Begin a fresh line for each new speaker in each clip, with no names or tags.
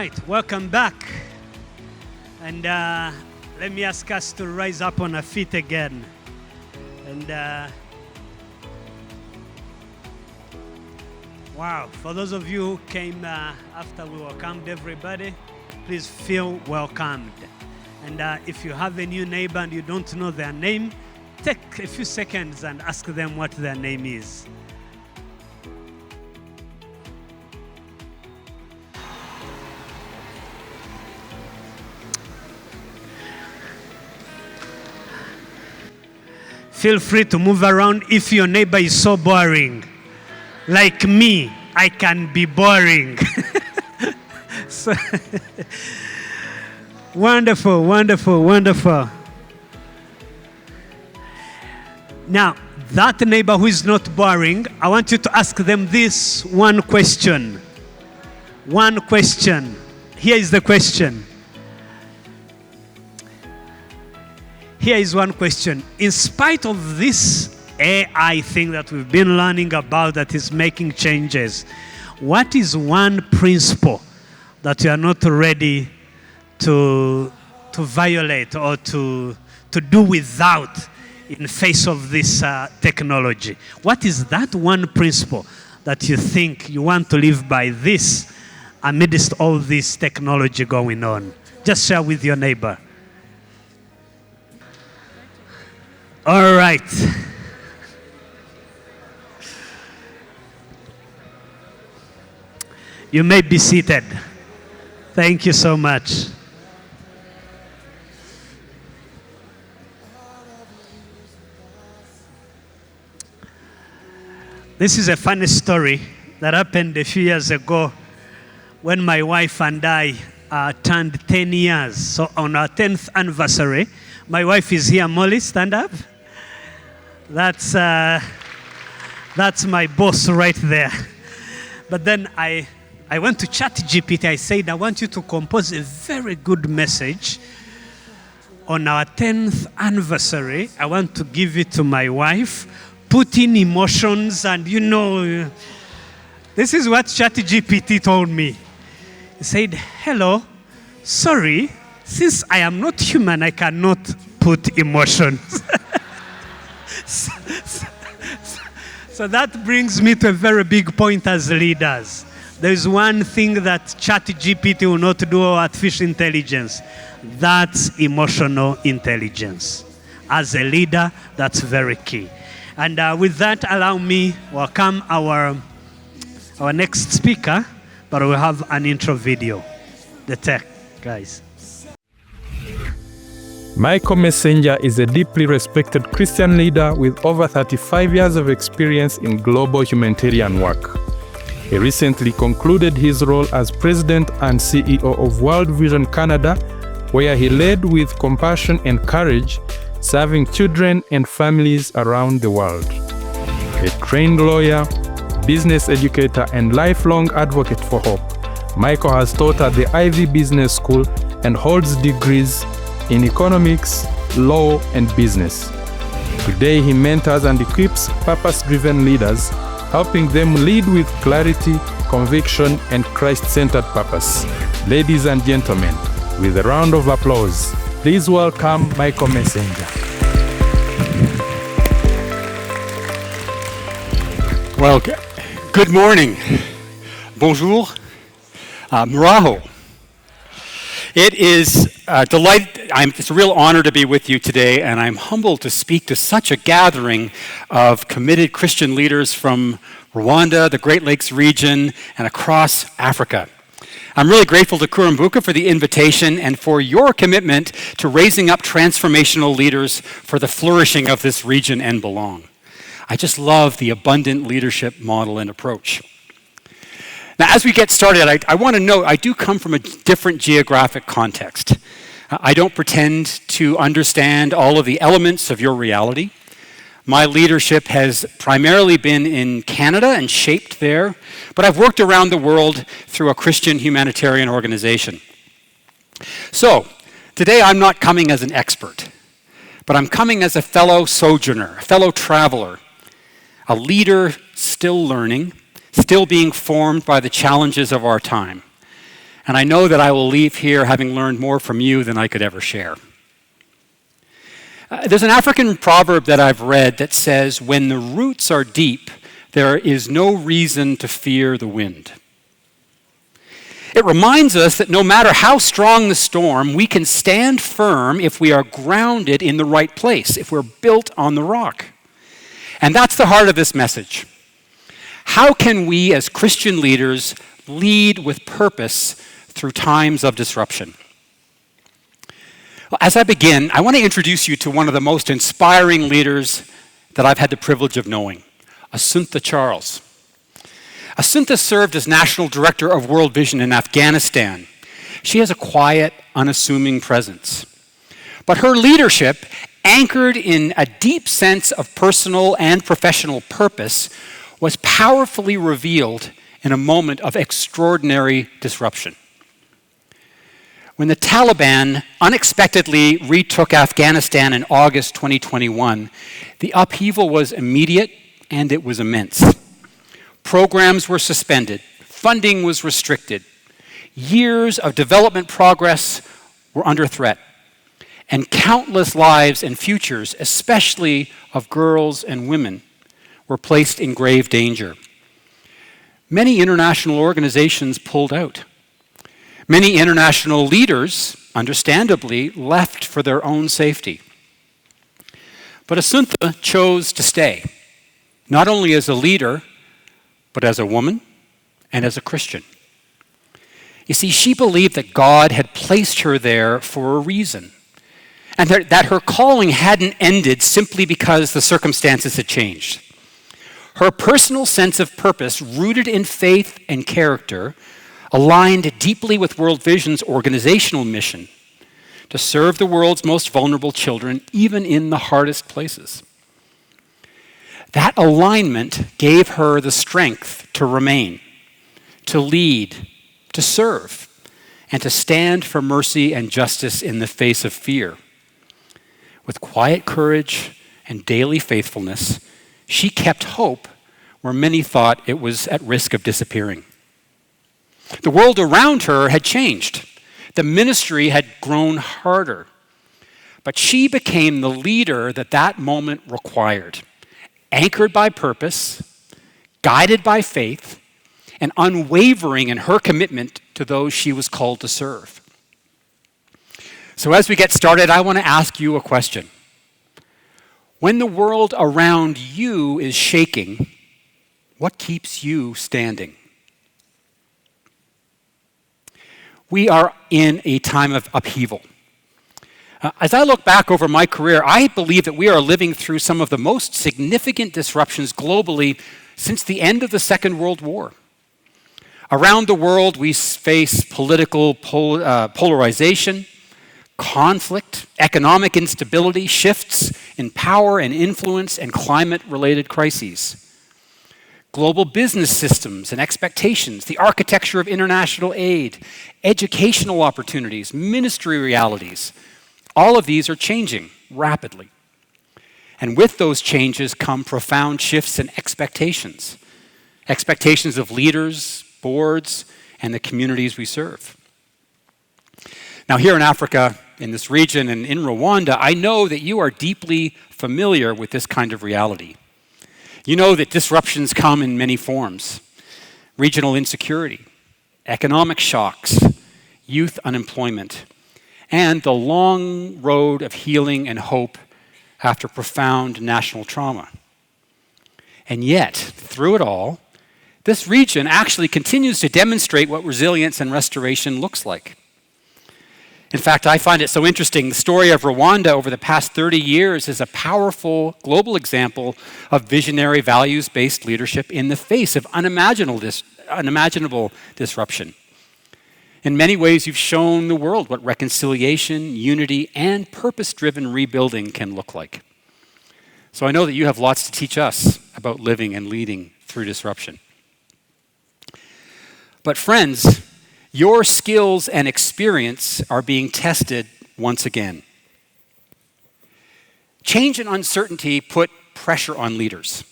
right, welcome back. And let me ask us to rise up on our feet again. And wow, for those of you who came after we welcomed everybody, please feel welcomed. And if you have a new neighbor and you don't know their name, take a few seconds and ask them what their name is. Feel free to move around if your neighbor is so boring. Like me, I can be boring. So, wonderful, wonderful, wonderful. Now, that neighbor who is not boring, I want you to ask them this one question. One question. Here is the question. Here is one question. In spite of this AI thing that we've been learning about that is making changes, what is one principle that you are not ready to violate or to do without in face of this technology? What is that one principle that you think you want to live by this amidst all this technology going on? Just share with your neighbor. All right. You may be seated. Thank you so much. This is a funny story that happened a few years ago when my wife and I turned 10 years. So on our 10th anniversary, my wife is here. Molly, stand up. That's my boss right there. But then I went to ChatGPT. I said, I want you to compose a very good message on our 10th anniversary. I want to give it to my wife, put in emotions, and this is what ChatGPT told me. He said, hello, sorry, since I am not human, I cannot put emotions. So that brings me to a very big point as leaders. There's one thing that ChatGPT will not do, or artificial intelligence. That's emotional intelligence. As a leader, that's very key. And with that, allow me welcome our next speaker, but we'll have an intro video. The tech guys.
Michael Messenger is a deeply respected Christian leader with over 35 years of experience in global humanitarian work. He recently concluded his role as President and CEO of World Vision Canada, where he led with compassion and courage, serving children and families around the world. A trained lawyer, business educator, and lifelong advocate for hope, Michael has taught at the Ivy Business School and holds degrees in economics, law, and business. Today, he mentors and equips purpose-driven leaders, helping them lead with clarity, conviction, and Christ-centered purpose. Ladies and gentlemen, with a round of applause, please welcome Michael Messenger.
Well, good morning. Bonjour. Muraho. It is it's a real honor to be with you today, and I'm humbled to speak to such a gathering of committed Christian leaders from Rwanda, the Great Lakes region, and across Africa. I'm really grateful to Kurumbuka for the invitation and for your commitment to raising up transformational leaders for the flourishing of this region and belong. I just love the abundant leadership model and approach. Now, as we get started, I want to note I do come from a different geographic context. I don't pretend to understand all of the elements of your reality. My leadership has primarily been in Canada and shaped there, but I've worked around the world through a Christian humanitarian organization. So, today I'm not coming as an expert, but I'm coming as a fellow sojourner, a fellow traveler, a leader still learning, still being formed by the challenges of our time. And I know that I will leave here having learned more from you than I could ever share. There's an African proverb that I've read that says, when the roots are deep, there is no reason to fear the wind. It reminds us that no matter how strong the storm, we can stand firm if we are grounded in the right place, if we're built on the rock. And that's the heart of this message. How can we as Christian leaders lead with purpose through times of disruption? Well, as I begin, I want to introduce you to one of the most inspiring leaders that I've had the privilege of knowing, Assunta Charles. Assunta served as National Director of World Vision in Afghanistan. She has a quiet, unassuming presence. But her leadership, anchored in a deep sense of personal and professional purpose, was powerfully revealed in a moment of extraordinary disruption. When the Taliban unexpectedly retook Afghanistan in August 2021, the upheaval was immediate and it was immense. Programs were suspended, funding was restricted, years of development progress were under threat, and countless lives and futures, especially of girls and women, were placed in grave danger. Many international organizations pulled out. Many international leaders, understandably, left for their own safety. But Assunta chose to stay, not only as a leader, but as a woman and as a Christian. You see, she believed that God had placed her there for a reason, and that her calling hadn't ended simply because the circumstances had changed. Her personal sense of purpose, rooted in faith and character, aligned deeply with World Vision's organizational mission to serve the world's most vulnerable children, even in the hardest places. That alignment gave her the strength to remain, to lead, to serve, and to stand for mercy and justice in the face of fear. With quiet courage and daily faithfulness, she kept hope where many thought it was at risk of disappearing. The world around her had changed. The ministry had grown harder. But she became the leader that moment required, anchored by purpose, guided by faith, and unwavering in her commitment to those she was called to serve. So as we get started, I want to ask you a question. When the world around you is shaking, what keeps you standing? We are in a time of upheaval. As I look back over my career, I believe that we are living through some of the most significant disruptions globally since the end of the Second World War. Around the world, we face political polarization, conflict, economic instability, shifts in power and influence, and climate-related crises. Global business systems and expectations, the architecture of international aid, educational opportunities, ministry realities, all of these are changing rapidly. And with those changes come profound shifts in expectations. Expectations of leaders, boards, and the communities we serve. Now, here in Africa, in this region, and in Rwanda, I know that you are deeply familiar with this kind of reality. You know that disruptions come in many forms: regional insecurity, economic shocks, youth unemployment, and the long road of healing and hope after profound national trauma. And yet, through it all, this region actually continues to demonstrate what resilience and restoration looks like. In fact, I find it so interesting. The story of Rwanda over the past 30 years is a powerful global example of visionary values-based leadership in the face of unimaginable disruption. In many ways, you've shown the world what reconciliation, unity, and purpose-driven rebuilding can look like. So I know that you have lots to teach us about living and leading through disruption. But friends, your skills and experience are being tested once again. Change and uncertainty put pressure on leaders.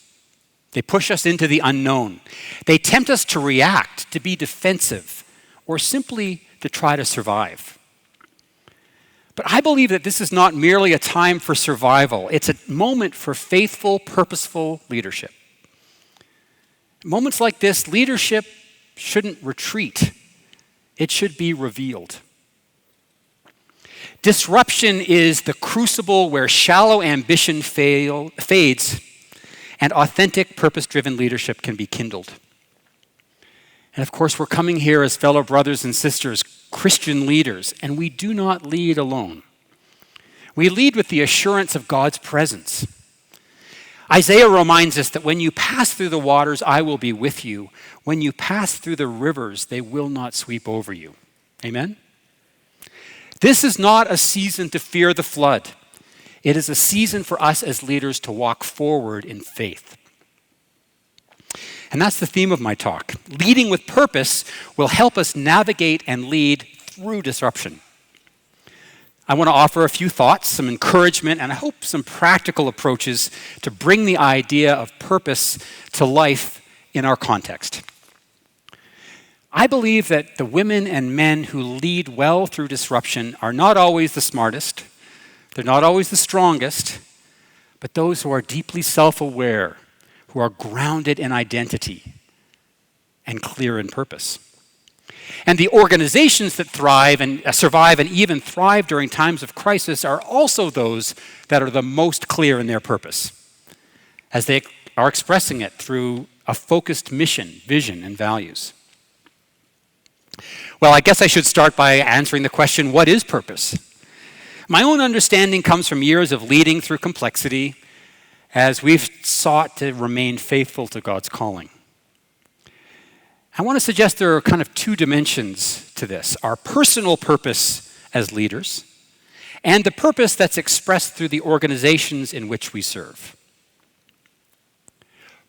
They push us into the unknown. They tempt us to react, to be defensive, or simply to try to survive. But I believe that this is not merely a time for survival. It's a moment for faithful, purposeful leadership. Moments like this, leadership shouldn't retreat. It should be revealed. Disruption is the crucible where shallow ambition fades and authentic, purpose-driven leadership can be kindled. And of course, we're coming here as fellow brothers and sisters, Christian leaders, and we do not lead alone. We lead with the assurance of God's presence. Isaiah reminds us that when you pass through the waters, I will be with you. When you pass through the rivers, they will not sweep over you. Amen? This is not a season to fear the flood. It is a season for us as leaders to walk forward in faith. And that's the theme of my talk. Leading with purpose will help us navigate and lead through disruption. I want to offer a few thoughts, some encouragement, and I hope some practical approaches to bring the idea of purpose to life in our context. I believe that the women and men who lead well through disruption are not always the smartest, they're not always the strongest, but those who are deeply self-aware, who are grounded in identity and clear in purpose. And the organizations that thrive and survive and even thrive during times of crisis are also those that are the most clear in their purpose, as they are expressing it through a focused mission, vision, and values. Well, I guess I should start by answering the question, what is purpose? My own understanding comes from years of leading through complexity as we've sought to remain faithful to God's calling. I want to suggest there are kind of two dimensions to this: our personal purpose as leaders and the purpose that's expressed through the organizations in which we serve.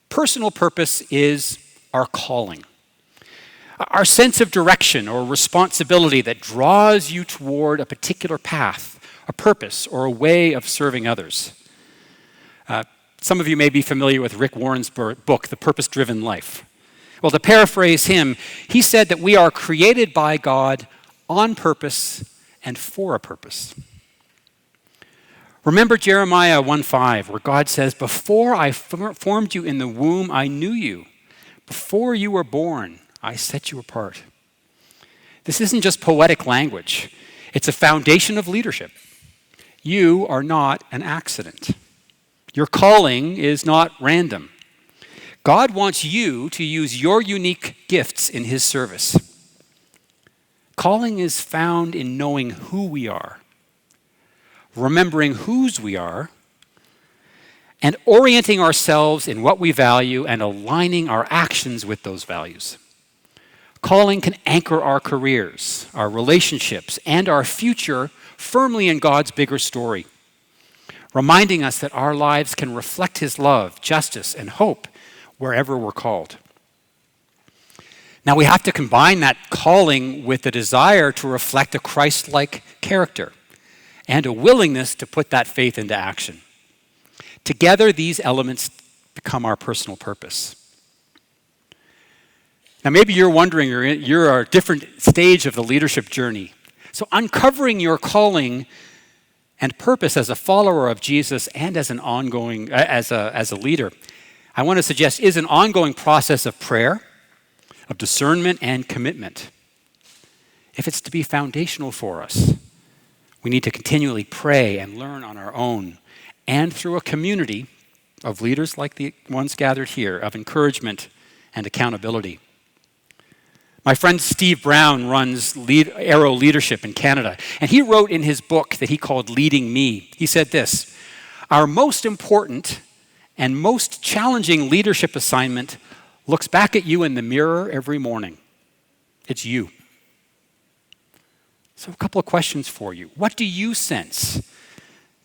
Personal purpose is our calling, our sense of direction or responsibility that draws you toward a particular path, a purpose, or a way of serving others. Some of you may be familiar with Rick Warren's book, The Purpose-Driven Life. Well, to paraphrase him, he said that we are created by God on purpose and for a purpose. Remember Jeremiah 1:5, where God says, "Before I formed you in the womb, I knew you. Before you were born, I set you apart." This isn't just poetic language. It's a foundation of leadership. You are not an accident. Your calling is not random. God wants you to use your unique gifts in His service. Calling is found in knowing who we are, remembering whose we are, and orienting ourselves in what we value and aligning our actions with those values. Calling can anchor our careers, our relationships, and our future firmly in God's bigger story, reminding us that our lives can reflect His love, justice, and hope wherever we're called. Now, we have to combine that calling with the desire to reflect a Christ-like character and a willingness to put that faith into action. Together, these elements become our personal purpose. Now, maybe you're wondering, you're at a different stage of the leadership journey. So uncovering your calling and purpose as a follower of Jesus and as an ongoing, as a leader, I want to suggest is an ongoing process of prayer, of discernment, and commitment. If it's to be foundational for us, we need to continually pray and learn on our own and through a community of leaders like the ones gathered here, of encouragement and accountability. My friend Steve Brown runs Arrow Leadership in Canada, and he wrote in his book that he called Leading Me, he said this: "Our most important and most challenging leadership assignment looks back at you in the mirror every morning. It's you." So a couple of questions for you. What do you sense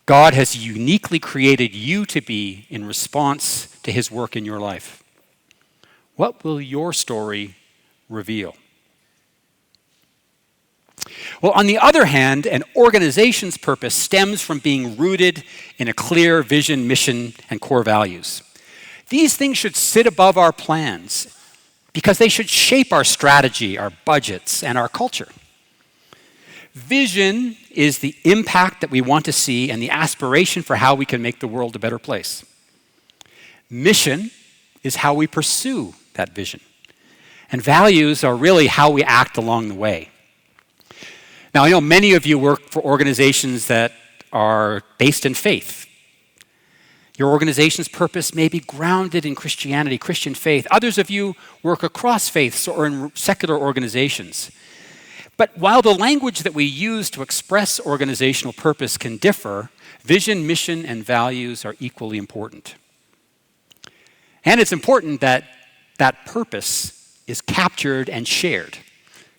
God has uniquely created you to be in response to His work in your life? What will your story reveal? Well, on the other hand, an organization's purpose stems from being rooted in a clear vision, mission, and core values. These things should sit above our plans because they should shape our strategy, our budgets, and our culture. Vision is the impact that we want to see and the aspiration for how we can make the world a better place. Mission is how we pursue that vision. And values are really how we act along the way. Now, I know many of you work for organizations that are based in faith. Your organization's purpose may be grounded in Christianity, Christian faith. Others of you work across faiths or in secular organizations. But while the language that we use to express organizational purpose can differ, vision, mission, and values are equally important. And it's important that that purpose is captured and shared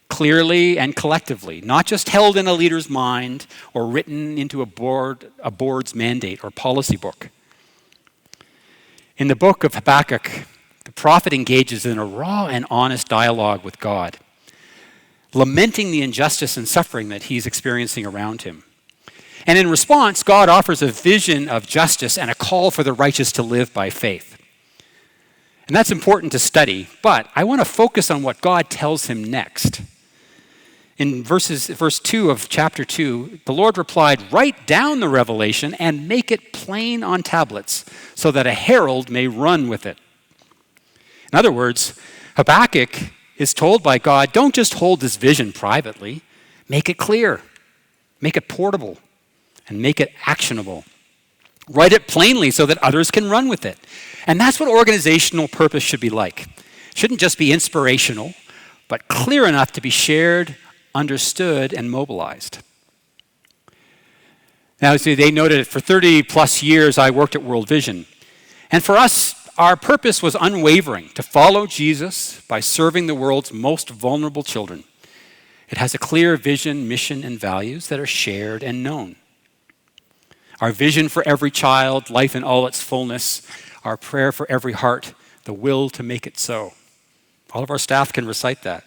clearly and collectively, not just held in a leader's mind or written into a board's mandate or policy book. In the book of Habakkuk, the prophet engages in a raw and honest dialogue with God, lamenting the injustice and suffering that he's experiencing around him. And in response, God offers a vision of justice and a call for the righteous to live by faith. And that's important to study, but I want to focus on what God tells him next. In verse 2 of chapter 2, the Lord replied, "Write down the revelation and make it plain on tablets, so that a herald may run with it." In other words, Habakkuk is told by God, don't just hold this vision privately, make it clear, make it portable, and make it actionable. Write it plainly so that others can run with it. And that's what organizational purpose should be like. It shouldn't just be inspirational, but clear enough to be shared, understood, and mobilized. Now, see, they noted for 30 plus years I worked at World Vision. And for us, our purpose was unwavering, to follow Jesus by serving the world's most vulnerable children. It has a clear vision, mission, and values that are shared and known. Our vision for every child, life in all its fullness, our prayer for every heart, the will to make it so. All of our staff can recite that.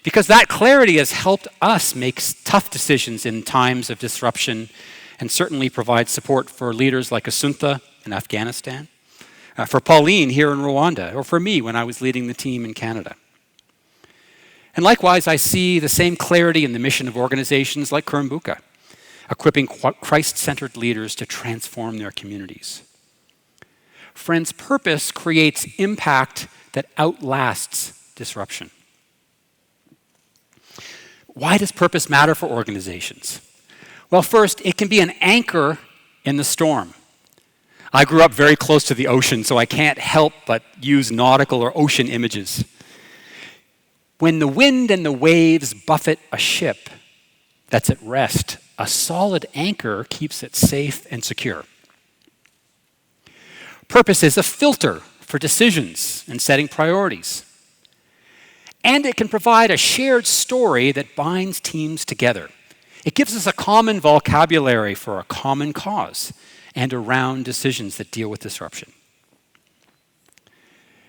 Because that clarity has helped us make tough decisions in times of disruption and certainly provide support for leaders like Assunta in Afghanistan, for Pauline here in Rwanda, or for me when I was leading the team in Canada. And likewise, I see the same clarity in the mission of organizations like Kurumbuka, equipping Christ-centered leaders to transform their communities. Friends, purpose creates impact that outlasts disruption. Why does purpose matter for organizations? Well, first, it can be an anchor in the storm. I grew up very close to the ocean, so I can't help but use nautical or ocean images. When the wind and the waves buffet a ship that's at rest, a solid anchor keeps it safe and secure. Purpose is a filter for decisions and setting priorities. And it can provide a shared story that binds teams together. It gives us a common vocabulary for a common cause and around decisions that deal with disruption.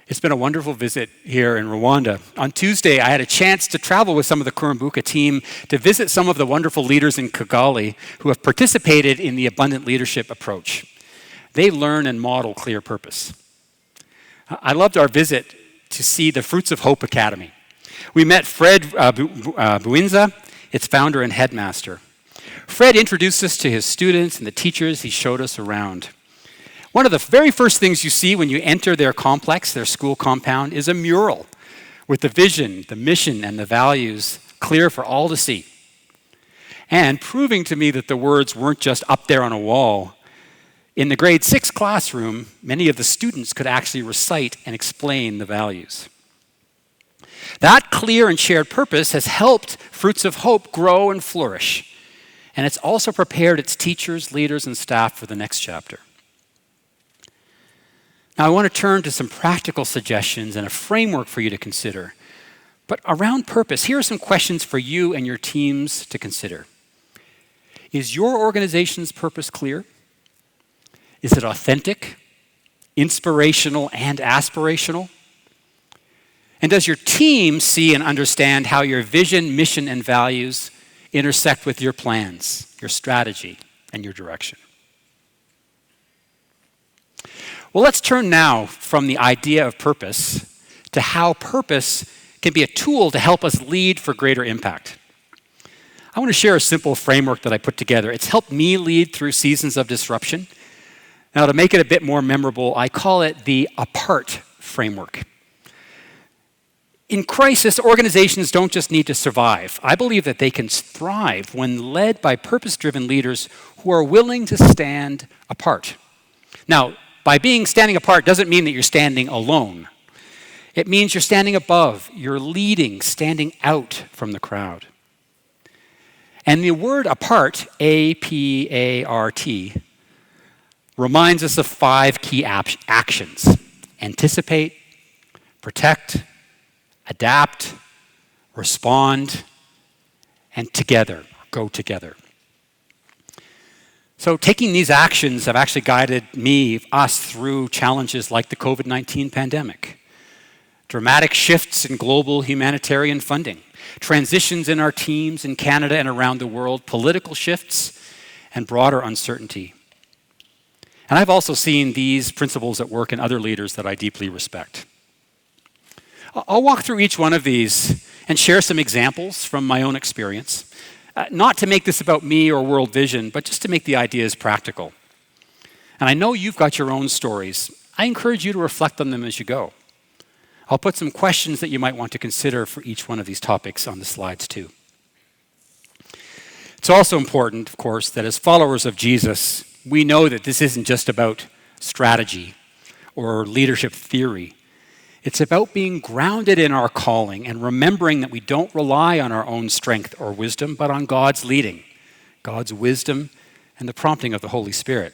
It's been a wonderful visit here in Rwanda. On Tuesday, I had a chance to travel with some of the Kurumbuka team to visit some of the wonderful leaders in Kigali who have participated in the abundant leadership approach. They learn and model clear purpose. I loved our visit to see the Fruits of Hope Academy. We met Fred Buinza, its founder and headmaster. Fred introduced us to his students and the teachers. He showed us around. One of the very first things you see when you enter their complex, their school compound, is a mural with the vision, the mission, and the values clear for all to see. And proving to me that the words weren't just up there on a wall. In the grade 6 classroom, many of the students could actually recite and explain the values. That clear and shared purpose has helped Fruits of Hope grow and flourish. And it's also prepared its teachers, leaders, and staff for the next chapter. Now, I want to turn to some practical suggestions and a framework for you to consider. But around purpose, here are some questions for you and your teams to consider. Is your organization's purpose clear? Is it authentic, inspirational, and aspirational? And does your team see and understand how your vision, mission, and values intersect with your plans, your strategy, and your direction? Well, let's turn now from the idea of purpose to how purpose can be a tool to help us lead for greater impact. I want to share a simple framework that I put together. It's helped me lead through seasons of disruption. Now, to make it a bit more memorable, I call it the APART framework. In crisis, organizations don't just need to survive. I believe that they can thrive when led by purpose-driven leaders who are willing to stand apart. Now, by standing apart doesn't mean that you're standing alone. It means you're standing above, you're leading, standing out from the crowd. And the word apart, A-P-A-R-T, reminds us of 5 key actions: anticipate, protect, adapt, respond, and together, go together. So taking these actions have actually guided us through challenges like the COVID-19 pandemic, dramatic shifts in global humanitarian funding, transitions in our teams in Canada and around the world, political shifts, and broader uncertainty. And I've also seen these principles at work in other leaders that I deeply respect. I'll walk through each one of these and share some examples from my own experience, not to make this about me or world vision, but just to make the ideas practical. And I know you've got your own stories. I encourage you to reflect on them as you go. I'll put some questions that you might want to consider for each one of these topics on the slides too. It's also important, of course, that as followers of Jesus, we know that this isn't just about strategy or leadership theory. It's about being grounded in our calling and remembering that we don't rely on our own strength or wisdom, but on God's leading, God's wisdom, and the prompting of the Holy Spirit.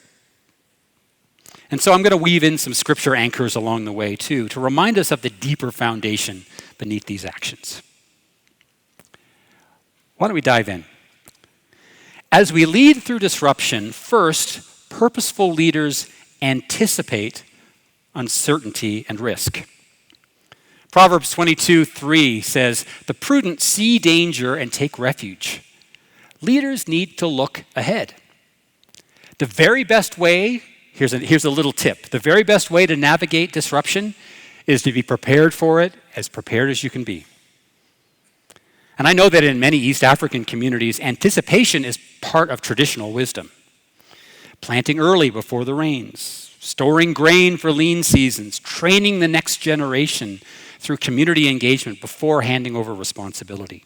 And so I'm going to weave in some scripture anchors along the way too, to remind us of the deeper foundation beneath these actions. Why don't we dive in? As we lead through disruption, first, purposeful leaders anticipate uncertainty and risk. Proverbs 22:3 says, "The prudent see danger and take refuge." Leaders need to look ahead. The very best way, here's a little tip, the very best way to navigate disruption is to be prepared for it, as prepared as you can be. And I know that in many East African communities, anticipation is part of traditional wisdom. Planting early before the rains, storing grain for lean seasons, training the next generation through community engagement before handing over responsibility.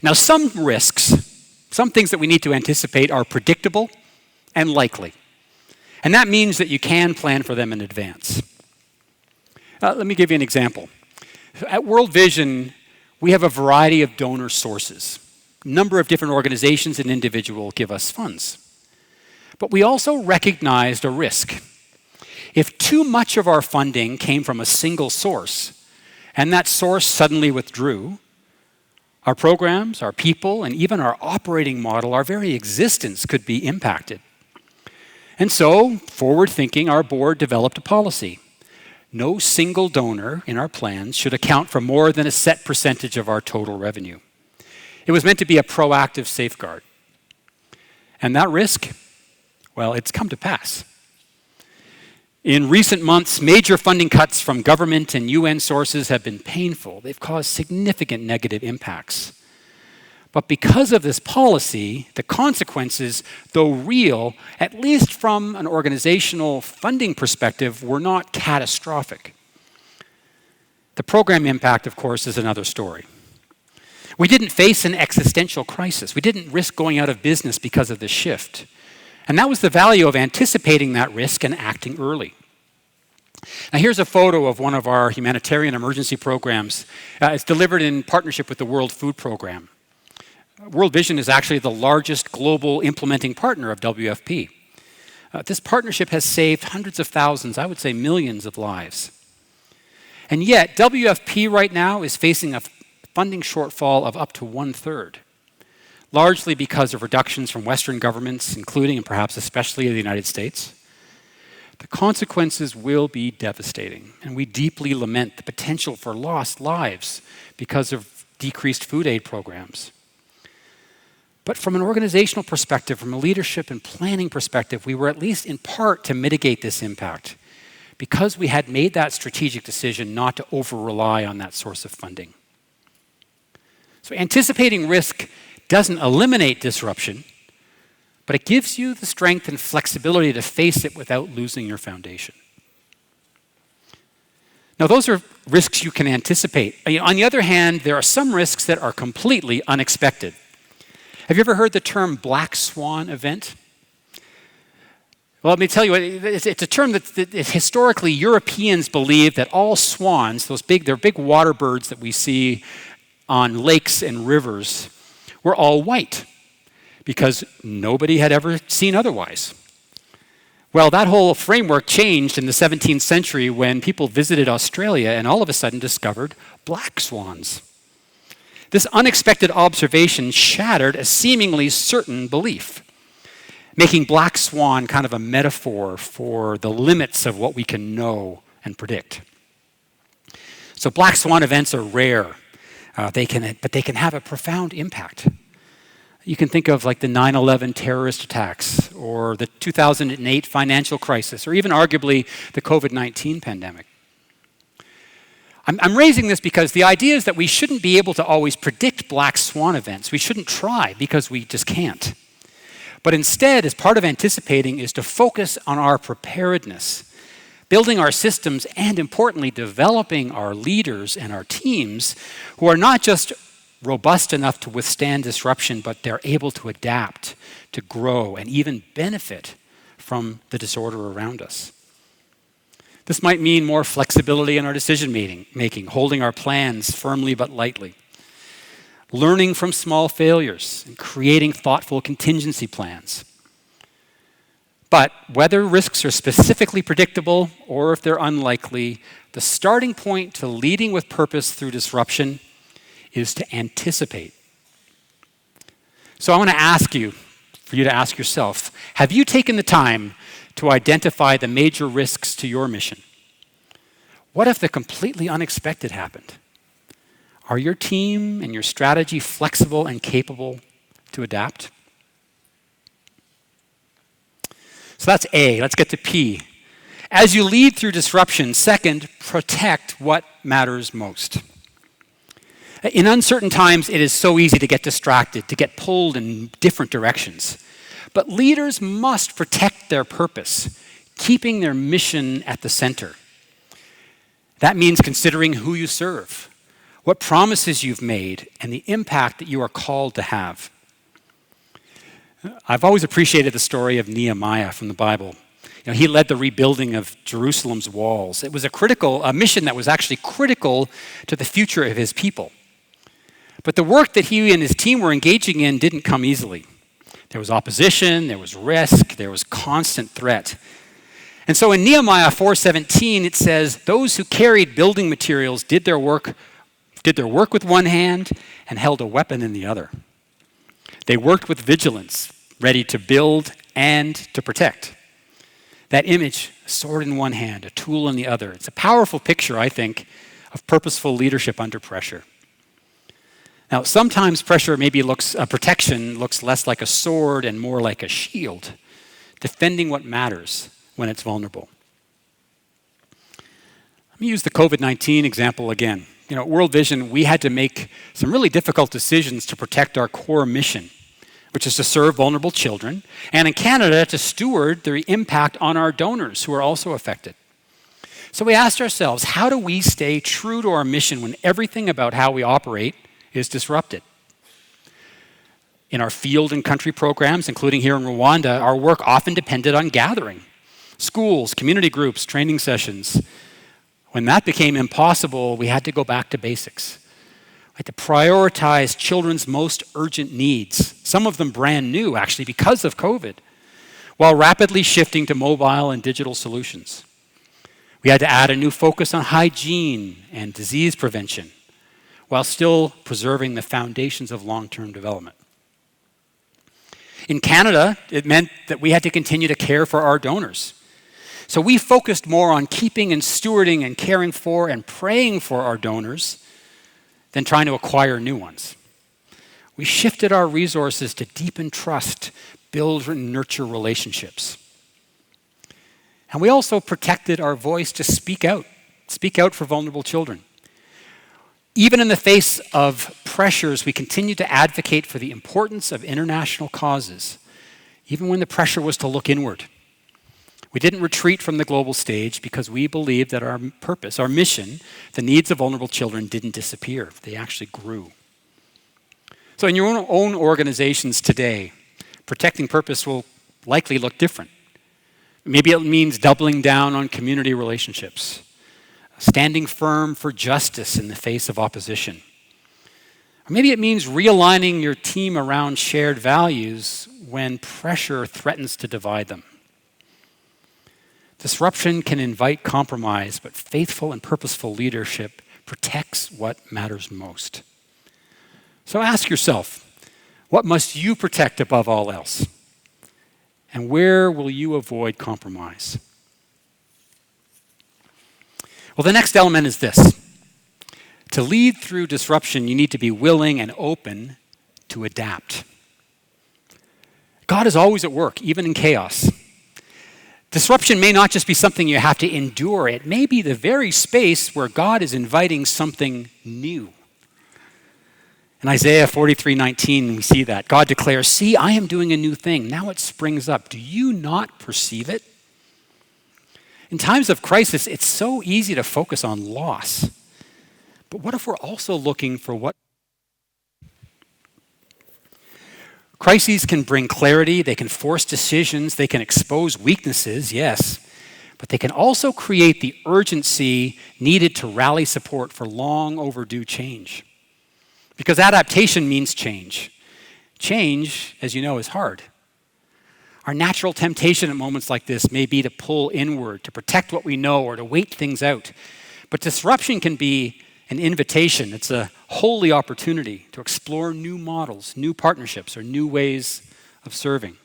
Now, some risks, some things that we need to anticipate are predictable and likely. And that means that you can plan for them in advance. Let me give you an example. At World Vision, we have a variety of donor sources. A number of different organizations and individuals give us funds. But we also recognized a risk. If too much of our funding came from a single source, and that source suddenly withdrew, our programs, our people, and even our operating model, our very existence could be impacted. And so, forward thinking, our board developed a policy. No single donor in our plans should account for more than a set percentage of our total revenue. It was meant to be a proactive safeguard. And that risk, well, it's come to pass. In recent months, major funding cuts from government and UN sources have been painful. They've caused significant negative impacts. But because of this policy, the consequences, though real, at least from an organizational funding perspective, were not catastrophic. The program impact, of course, is another story. We didn't face an existential crisis. We didn't risk going out of business because of this shift. And that was the value of anticipating that risk and acting early. Now here's a photo of one of our humanitarian emergency programs. It's delivered in partnership with the World Food Program. World Vision is actually the largest global implementing partner of WFP. This partnership has saved hundreds of thousands, I would say millions of lives. And yet, WFP right now is facing a funding shortfall of up to 1/3. Largely because of reductions from Western governments, including and perhaps especially the United States. The consequences will be devastating, and we deeply lament the potential for lost lives because of decreased food aid programs. But from an organizational perspective, from a leadership and planning perspective, we were at least in part to mitigate this impact because we had made that strategic decision not to over-rely on that source of funding. So anticipating risk doesn't eliminate disruption, but it gives you the strength and flexibility to face it without losing your foundation. Now, those are risks you can anticipate. On the other hand, there are some risks that are completely unexpected. Have you ever heard the term black swan event? Well, let me tell you, it's a term that historically Europeans believe that all swans, they're big water birds that we see on lakes and rivers, were all white because nobody had ever seen otherwise. Well, that whole framework changed in the 17th century when people visited Australia and all of a sudden discovered black swans. This unexpected observation shattered a seemingly certain belief, making black swan kind of a metaphor for the limits of what we can know and predict. So black swan events are rare, but they can have a profound impact. You can think of like the 9/11 terrorist attacks or the 2008 financial crisis or even arguably the COVID-19 pandemic. I'm raising this because the idea is that we shouldn't be able to always predict black swan events. We shouldn't try because we just can't. But instead, as part of anticipating, is to focus on our preparedness, building our systems, and importantly, developing our leaders and our teams who are not just robust enough to withstand disruption, but they're able to adapt, to grow, and even benefit from the disorder around us. This might mean more flexibility in our decision making, holding our plans firmly but lightly, learning from small failures, and creating thoughtful contingency plans. But whether risks are specifically predictable or if they're unlikely, the starting point to leading with purpose through disruption is to anticipate. So I want to ask you, for you to ask yourself, have you taken the time to identify the major risks to your mission? What if the completely unexpected happened? Are your team and your strategy flexible and capable to adapt? So that's A. Let's get to P. As you lead through disruption, second, protect what matters most. In uncertain times, it is so easy to get distracted, to get pulled in different directions. But leaders must protect their purpose, keeping their mission at the center. That means considering who you serve, what promises you've made, and the impact that you are called to have. I've always appreciated the story of Nehemiah from the Bible. He led the rebuilding of Jerusalem's walls. It was a mission that was actually critical to the future of his people. But the work that he and his team were engaging in didn't come easily. There was opposition, there was risk, there was constant threat. And so in Nehemiah 4:17, it says, those who carried building materials did their work with one hand and held a weapon in the other. They worked with vigilance, ready to build and to protect. That image, a sword in one hand, a tool in the other. It's a powerful picture, I think, of purposeful leadership under pressure. Now, sometimes protection looks less like a sword and more like a shield, defending what matters when it's vulnerable. Let me use the COVID-19 example again. At World Vision, we had to make some really difficult decisions to protect our core mission, which is to serve vulnerable children, and in Canada, to steward the impact on our donors who are also affected. So we asked ourselves, how do we stay true to our mission when everything about how we operate is disrupted? In our field and country programs, including here in Rwanda, our work often depended on gathering. Schools, community groups, training sessions. When that became impossible, we had to go back to basics. We had to prioritize children's most urgent needs, some of them brand new, actually, because of COVID, while rapidly shifting to mobile and digital solutions. We had to add a new focus on hygiene and disease prevention, while still preserving the foundations of long-term development. In Canada, it meant that we had to continue to care for our donors. So we focused more on keeping and stewarding and caring for and praying for our donors than trying to acquire new ones. We shifted our resources to deepen trust, build and nurture relationships. And we also protected our voice to speak out for vulnerable children. Even in the face of pressures, we continued to advocate for the importance of international causes, even when the pressure was to look inward. We didn't retreat from the global stage because we believed that our purpose, our mission, the needs of vulnerable children didn't disappear. They actually grew. So in your own organizations today, protecting purpose will likely look different. Maybe it means doubling down on community relationships, standing firm for justice in the face of opposition. Or maybe it means realigning your team around shared values when pressure threatens to divide them. Disruption can invite compromise, but faithful and purposeful leadership protects what matters most. So ask yourself, what must you protect above all else? And where will you avoid compromise? Well, the next element is this. To lead through disruption, you need to be willing and open to adapt. God is always at work, even in chaos. Disruption may not just be something you have to endure. It may be the very space where God is inviting something new. In Isaiah 43:19, we see that. God declares, "See, I am doing a new thing. Now it springs up. Do you not perceive it?" In times of crisis, it's so easy to focus on loss. But what if we're also looking for what? Crises can bring clarity, they can force decisions, they can expose weaknesses, yes, but they can also create the urgency needed to rally support for long overdue change. Because adaptation means change. Change, as you know, is hard. Our natural temptation at moments like this may be to pull inward, to protect what we know, or to wait things out. But disruption can be an invitation. It's a holy opportunity to explore new models, new partnerships, or new ways of serving.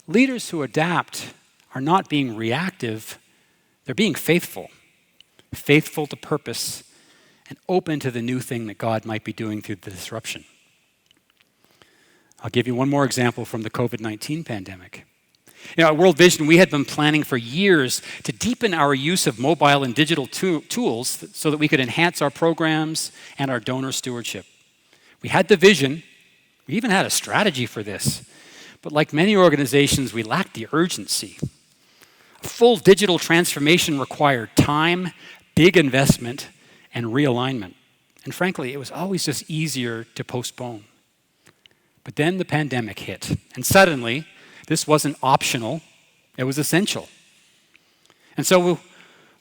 Leaders who adapt are not being reactive, they're being faithful. Faithful to purpose and open to the new thing that God might be doing through the disruption. I'll give you one more example from the COVID-19 pandemic. At World Vision, we had been planning for years to deepen our use of mobile and digital tools so that we could enhance our programs and our donor stewardship. We had the vision, we even had a strategy for this, but like many organizations, we lacked the urgency. A full digital transformation required time, big investment, and realignment. And frankly, it was always just easier to postpone. But then the pandemic hit, and suddenly, this wasn't optional, it was essential. And so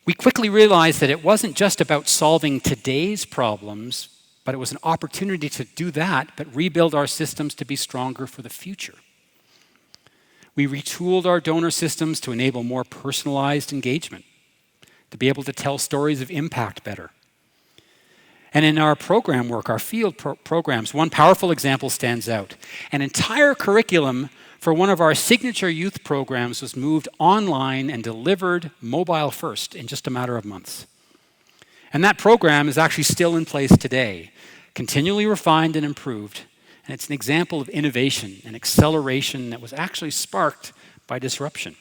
we quickly realized that it wasn't just about solving today's problems, but it was an opportunity to do that, but rebuild our systems to be stronger for the future. We retooled our donor systems to enable more personalized engagement, to be able to tell stories of impact better. And in our program work, our field programs, one powerful example stands out. An entire curriculum for one of our signature youth programs was moved online and delivered mobile first in just a matter of months. And that program is actually still in place today, continually refined and improved. And it's an example of innovation and acceleration that was actually sparked by disruption.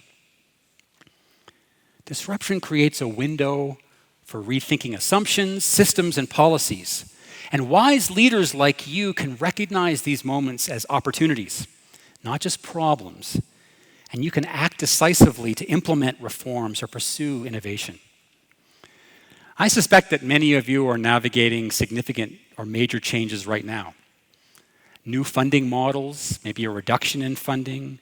Disruption creates a window for rethinking assumptions, systems, and policies. And wise leaders like you can recognize these moments as opportunities, not just problems. And you can act decisively to implement reforms or pursue innovation. I suspect that many of you are navigating significant or major changes right now. New funding models, maybe a reduction in funding,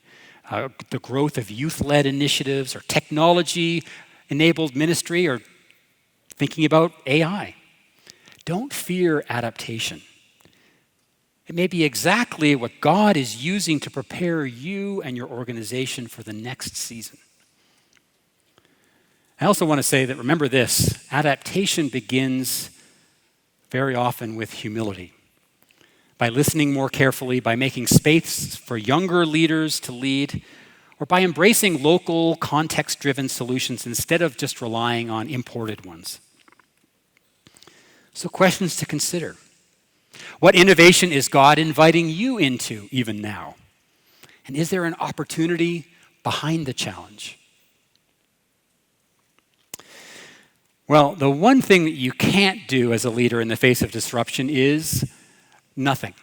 the growth of youth-led initiatives, or technology-enabled ministry, or thinking about AI. Don't fear adaptation. It may be exactly what God is using to prepare you and your organization for the next season. I also want to say that, remember this, adaptation begins very often with humility. By listening more carefully, by making space for younger leaders to lead, or by embracing local, context-driven solutions instead of just relying on imported ones. So, questions to consider. What innovation is God inviting you into even now? And is there an opportunity behind the challenge? Well, the one thing that you can't do as a leader in the face of disruption is nothing.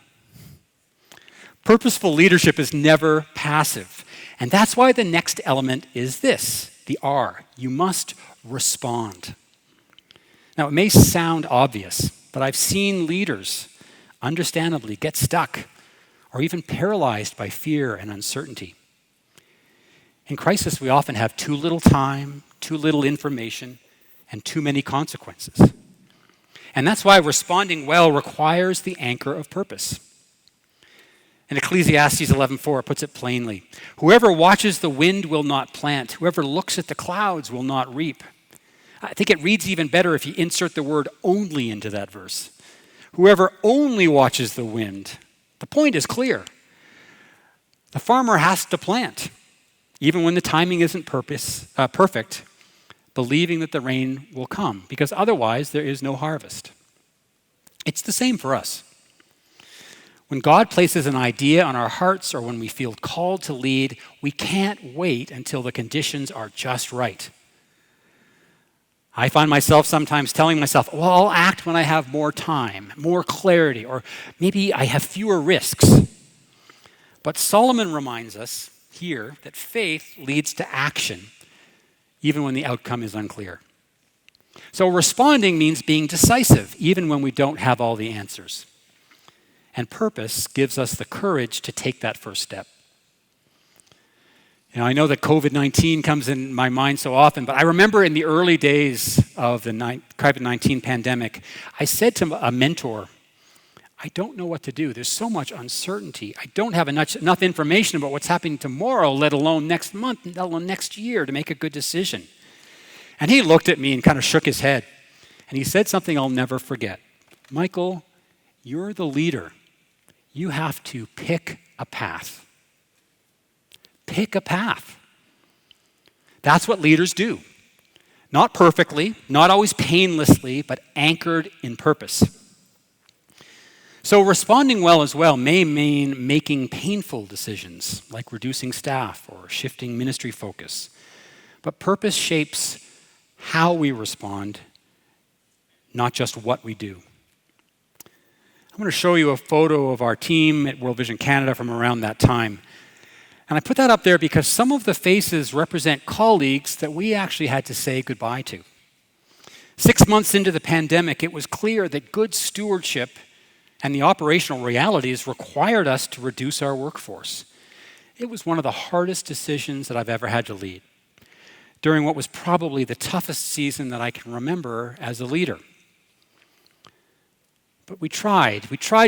Purposeful leadership is never passive. And that's why the next element is this, the R. You must respond. Now, it may sound obvious, but I've seen leaders, understandably, get stuck or even paralyzed by fear and uncertainty. In crisis, we often have too little time, too little information, and too many consequences. And that's why responding well requires the anchor of purpose. In Ecclesiastes 11:4, it puts it plainly. Whoever watches the wind will not plant. Whoever looks at the clouds will not reap. I think it reads even better if you insert the word only into that verse. Whoever only watches the wind. The point is clear. The farmer has to plant, even when the timing isn't perfect, believing that the rain will come, because otherwise there is no harvest. It's the same for us. When God places an idea on our hearts or when we feel called to lead, we can't wait until the conditions are just right. I find myself sometimes telling myself, well, I'll act when I have more time, more clarity, or maybe I have fewer risks. But Solomon reminds us here that faith leads to action, even when the outcome is unclear. So responding means being decisive, even when we don't have all the answers. And purpose gives us the courage to take that first step. You know, I know that COVID-19 comes in my mind so often, but I remember in the early days of the COVID-19 pandemic, I said to a mentor, I don't know what to do. There's so much uncertainty. I don't have enough information about what's happening tomorrow, let alone next month, let alone next year to make a good decision. And he looked at me and kind of shook his head. And he said something I'll never forget. Michael, you're the leader. You have to pick a path. Pick a path. That's what leaders do. Not perfectly, not always painlessly, but anchored in purpose. So responding well as well may mean making painful decisions, like reducing staff or shifting ministry focus. But purpose shapes how we respond, not just what we do. I'm going to show you a photo of our team at World Vision Canada from around that time. And I put that up there because some of the faces represent colleagues that we actually had to say goodbye to. 6 months into the pandemic, it was clear that good stewardship and the operational realities required us to reduce our workforce. It was one of the hardest decisions that I've ever had to lead, during what was probably the toughest season that I can remember as a leader. But we tried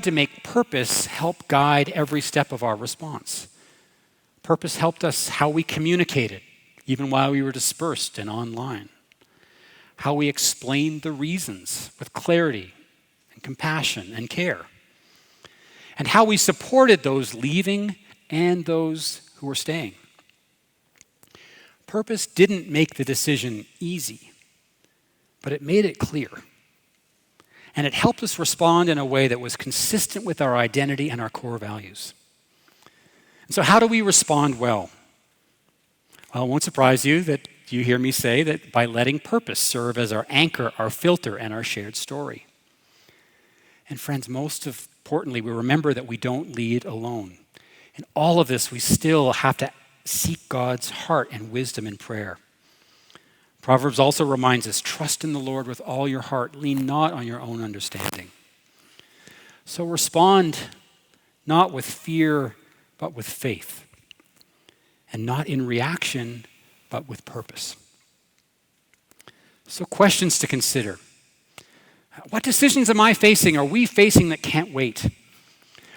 to make purpose help guide every step of our response. Purpose helped us how we communicated, even while we were dispersed and online. How we explained the reasons with clarity and compassion and care. And how we supported those leaving and those who were staying. Purpose didn't make the decision easy, but it made it clear. And it helped us respond in a way that was consistent with our identity and our core values. And so how do we respond well? Well, it won't surprise you that you hear me say that by letting purpose serve as our anchor, our filter, and our shared story. And friends, most importantly, we remember that we don't lead alone. In all of this, we still have to seek God's heart and wisdom in prayer. Proverbs also reminds us, trust in the Lord with all your heart, lean not on your own understanding. So respond not with fear, but with faith. And not in reaction, but with purpose. So questions to consider. What decisions am I facing, are we facing that can't wait?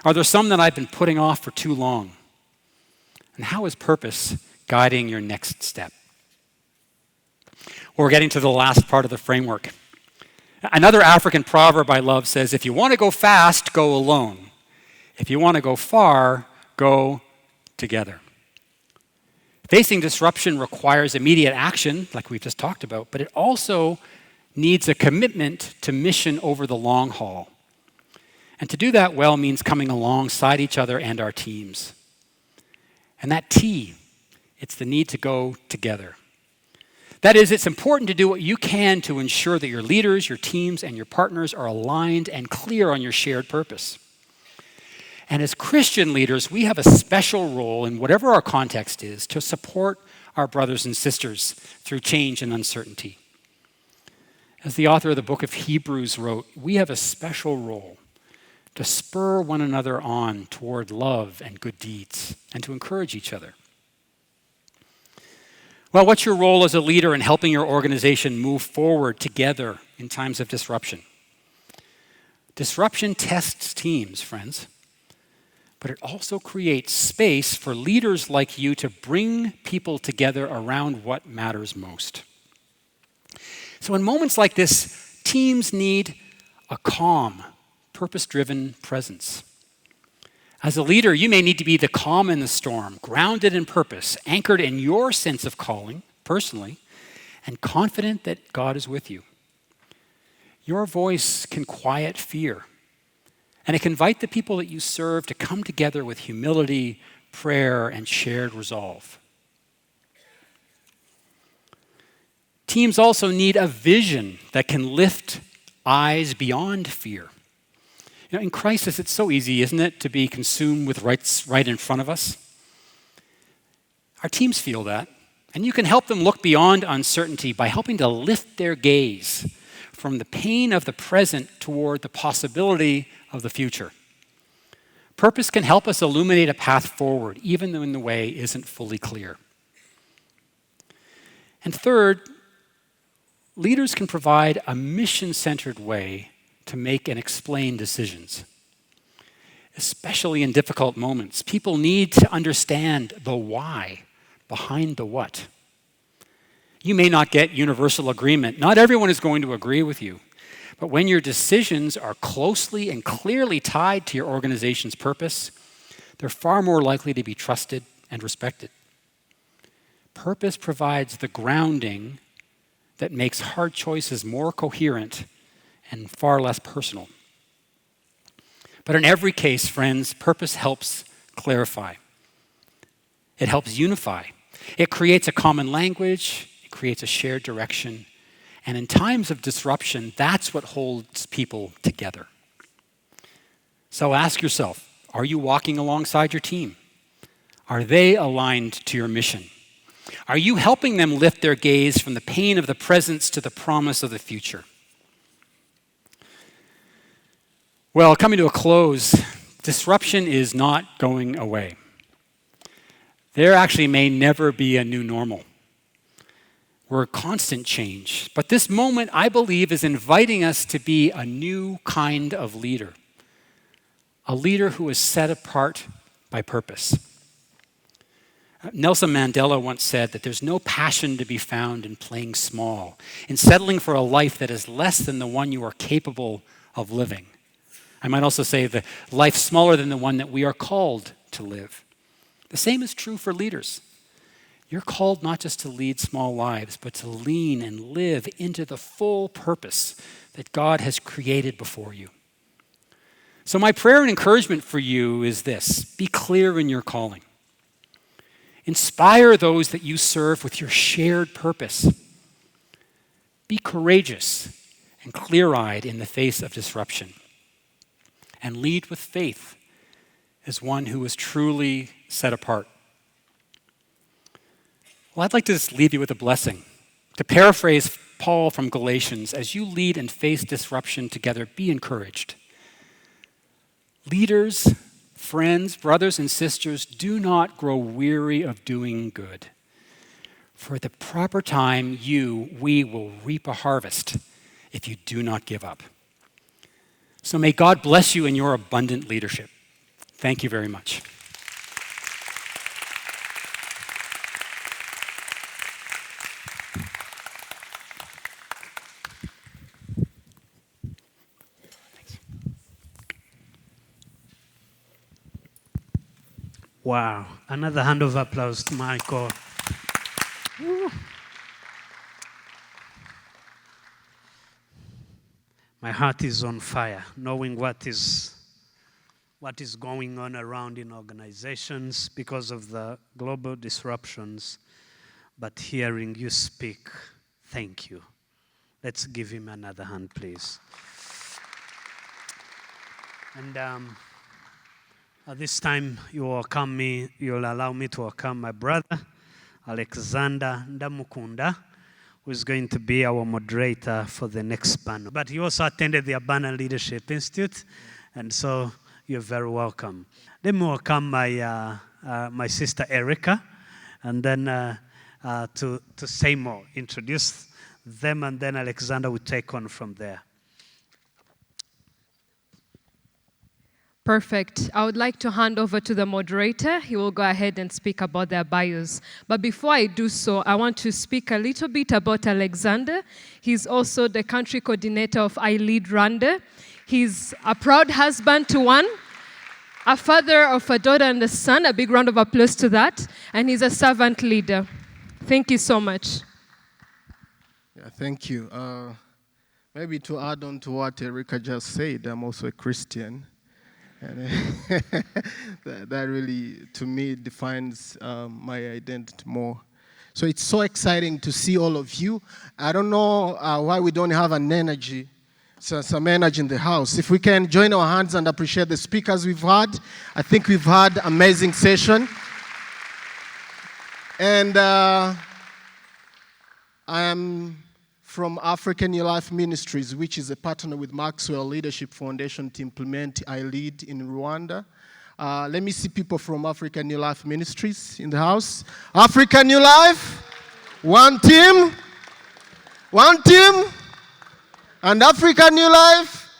Are there some that I've been putting off for too long? And how is purpose guiding your next step? We're getting to the last part of the framework. Another African proverb I love says, if you want to go fast, go alone. If you want to go far, go together. Facing disruption requires immediate action, like we've just talked about, but it also needs a commitment to mission over the long haul. And to do that well means coming alongside each other and our teams. And that T, it's the need to go together. That is, it's important to do what you can to ensure that your leaders, your teams, and your partners are aligned and clear on your shared purpose. And as Christian leaders, we have a special role in whatever our context is to support our brothers and sisters through change and uncertainty. As the author of the book of Hebrews wrote, we have a special role to spur one another on toward love and good deeds and to encourage each other. Well, what's your role as a leader in helping your organization move forward together in times of disruption? Disruption tests teams, friends, but it also creates space for leaders like you to bring people together around what matters most. So in moments like this, teams need a calm, purpose-driven presence. As a leader, you may need to be the calm in the storm, grounded in purpose, anchored in your sense of calling, personally, and confident that God is with you. Your voice can quiet fear, and it can invite the people that you serve to come together with humility, prayer, and shared resolve. Teams also need a vision that can lift eyes beyond fear. You know, in crisis, it's so easy, isn't it, to be consumed with what's right in front of us? Our teams feel that, and you can help them look beyond uncertainty by helping to lift their gaze from the pain of the present toward the possibility of the future. Purpose can help us illuminate a path forward, even when the way isn't fully clear. And third, leaders can provide a mission-centered way to make and explain decisions. Especially in difficult moments, people need to understand the why behind the what. You may not get universal agreement. Not everyone is going to agree with you. But when your decisions are closely and clearly tied to your organization's purpose, they're far more likely to be trusted and respected. Purpose provides the grounding that makes hard choices more coherent and far less personal. But in every case, friends, purpose helps clarify. It helps unify. It creates a common language. It creates a shared direction. And in times of disruption, that's what holds people together. So ask yourself, are you walking alongside your team? Are they aligned to your mission? Are you helping them lift their gaze from the pain of the present to the promise of the future? Well, coming to a close, disruption is not going away. There actually may never be a new normal. We're constant change. But this moment, I believe, is inviting us to be a new kind of leader. A leader who is set apart by purpose. Nelson Mandela once said that there's no passion to be found in playing small, in settling for a life that is less than the one you are capable of living. I might also say the life smaller than the one that we are called to live. The same is true for leaders. You're called not just to lead small lives, but to lean and live into the full purpose that God has created before you. So my prayer and encouragement for you is this: be clear in your calling. Inspire those that you serve with your shared purpose. Be courageous and clear-eyed in the face of disruption. And lead with faith as one who is truly set apart. Well, I'd like to just leave you with a blessing. To paraphrase Paul from Galatians, as you lead and face disruption together, be encouraged. Leaders, friends, brothers and sisters, do not grow weary of doing good. For at the proper time, we will reap a harvest if you do not give up. So may God bless you in your abundant leadership. Thank you very much.
Wow. Another hand of applause to Michael. Woo. My heart is on fire, knowing what is going on around in organizations because of the global disruptions, but hearing you speak Thank you. Let's give him another hand, please. And at this time, you'll allow me to welcome my brother, Alexander Ndamukunda, who is going to be our moderator for the next panel. But he also attended the Abana Leadership Institute, and so you're very welcome. Let me welcome my sister Erica, and then to say more, introduce them, and then Alexander will take on from there.
Perfect. I would like to hand over to the moderator. He will go ahead and speak about their bios. But before I do so, I want to speak a little bit about Alexander. He's also the country coordinator of I Lead Rwanda. He's a proud husband to one, a father of a daughter and a son. A big round of applause to that. And he's a servant leader. Thank you so much.
Yeah, thank you. Maybe to add on to what Erica just said, I'm also a Christian. And that really, to me, defines my identity more. So it's so exciting to see all of you. I don't know why we don't have an energy, some energy in the house. If we can join our hands and appreciate the speakers we've had. I think we've had amazing session. And I am from African New Life Ministries, which is a partner with Maxwell Leadership Foundation to implement I Lead in Rwanda. Let me see people from African New Life Ministries in the house. African New Life, one team, and African New Life.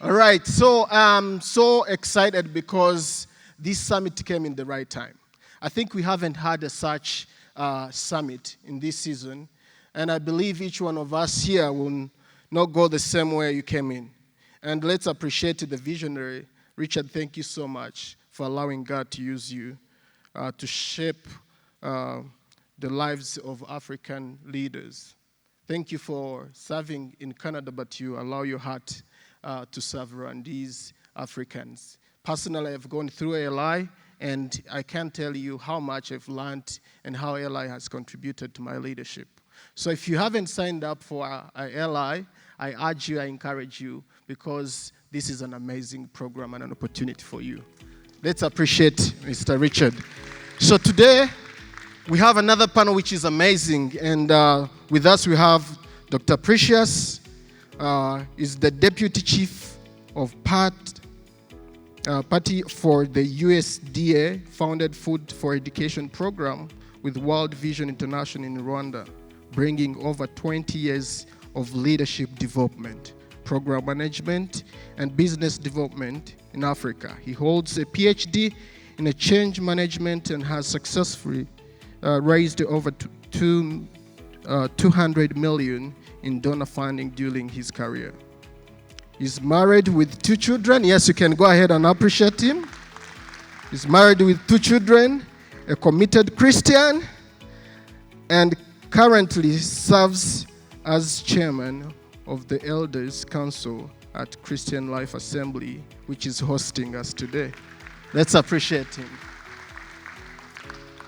All right, so I'm so excited because this summit came in the right time. I think we haven't had a such summit in this season. And I believe each one of us here will not go the same way you came in. And let's appreciate the visionary. Richard, thank you so much for allowing God to use you to shape the lives of African leaders. Thank you for serving in Canada, but you allow your heart to serve Rwandese Africans. Personally, I've gone through ALI, and I can't tell you how much I've learned and how ALI has contributed to my leadership. So if you haven't signed up for LI, I urge you, I encourage you, because this is an amazing program and an opportunity for you. Let's appreciate Mr. Richard. So today, we have another panel which is amazing. And with us, we have Dr. Precious, is the Deputy Chief of Party for the USDA-founded Food for Education program with World Vision International in Rwanda, bringing over 20 years of leadership development, program management, and business development in Africa. He holds a PhD in change management and has successfully raised over 200 million in donor funding during his career. He's married with 2 children. Yes, you can go ahead and appreciate him. He's married with 2 children, a committed Christian, and currently serves as chairman of the Elders Council at Christian Life Assembly, which is hosting us today. Let's appreciate him.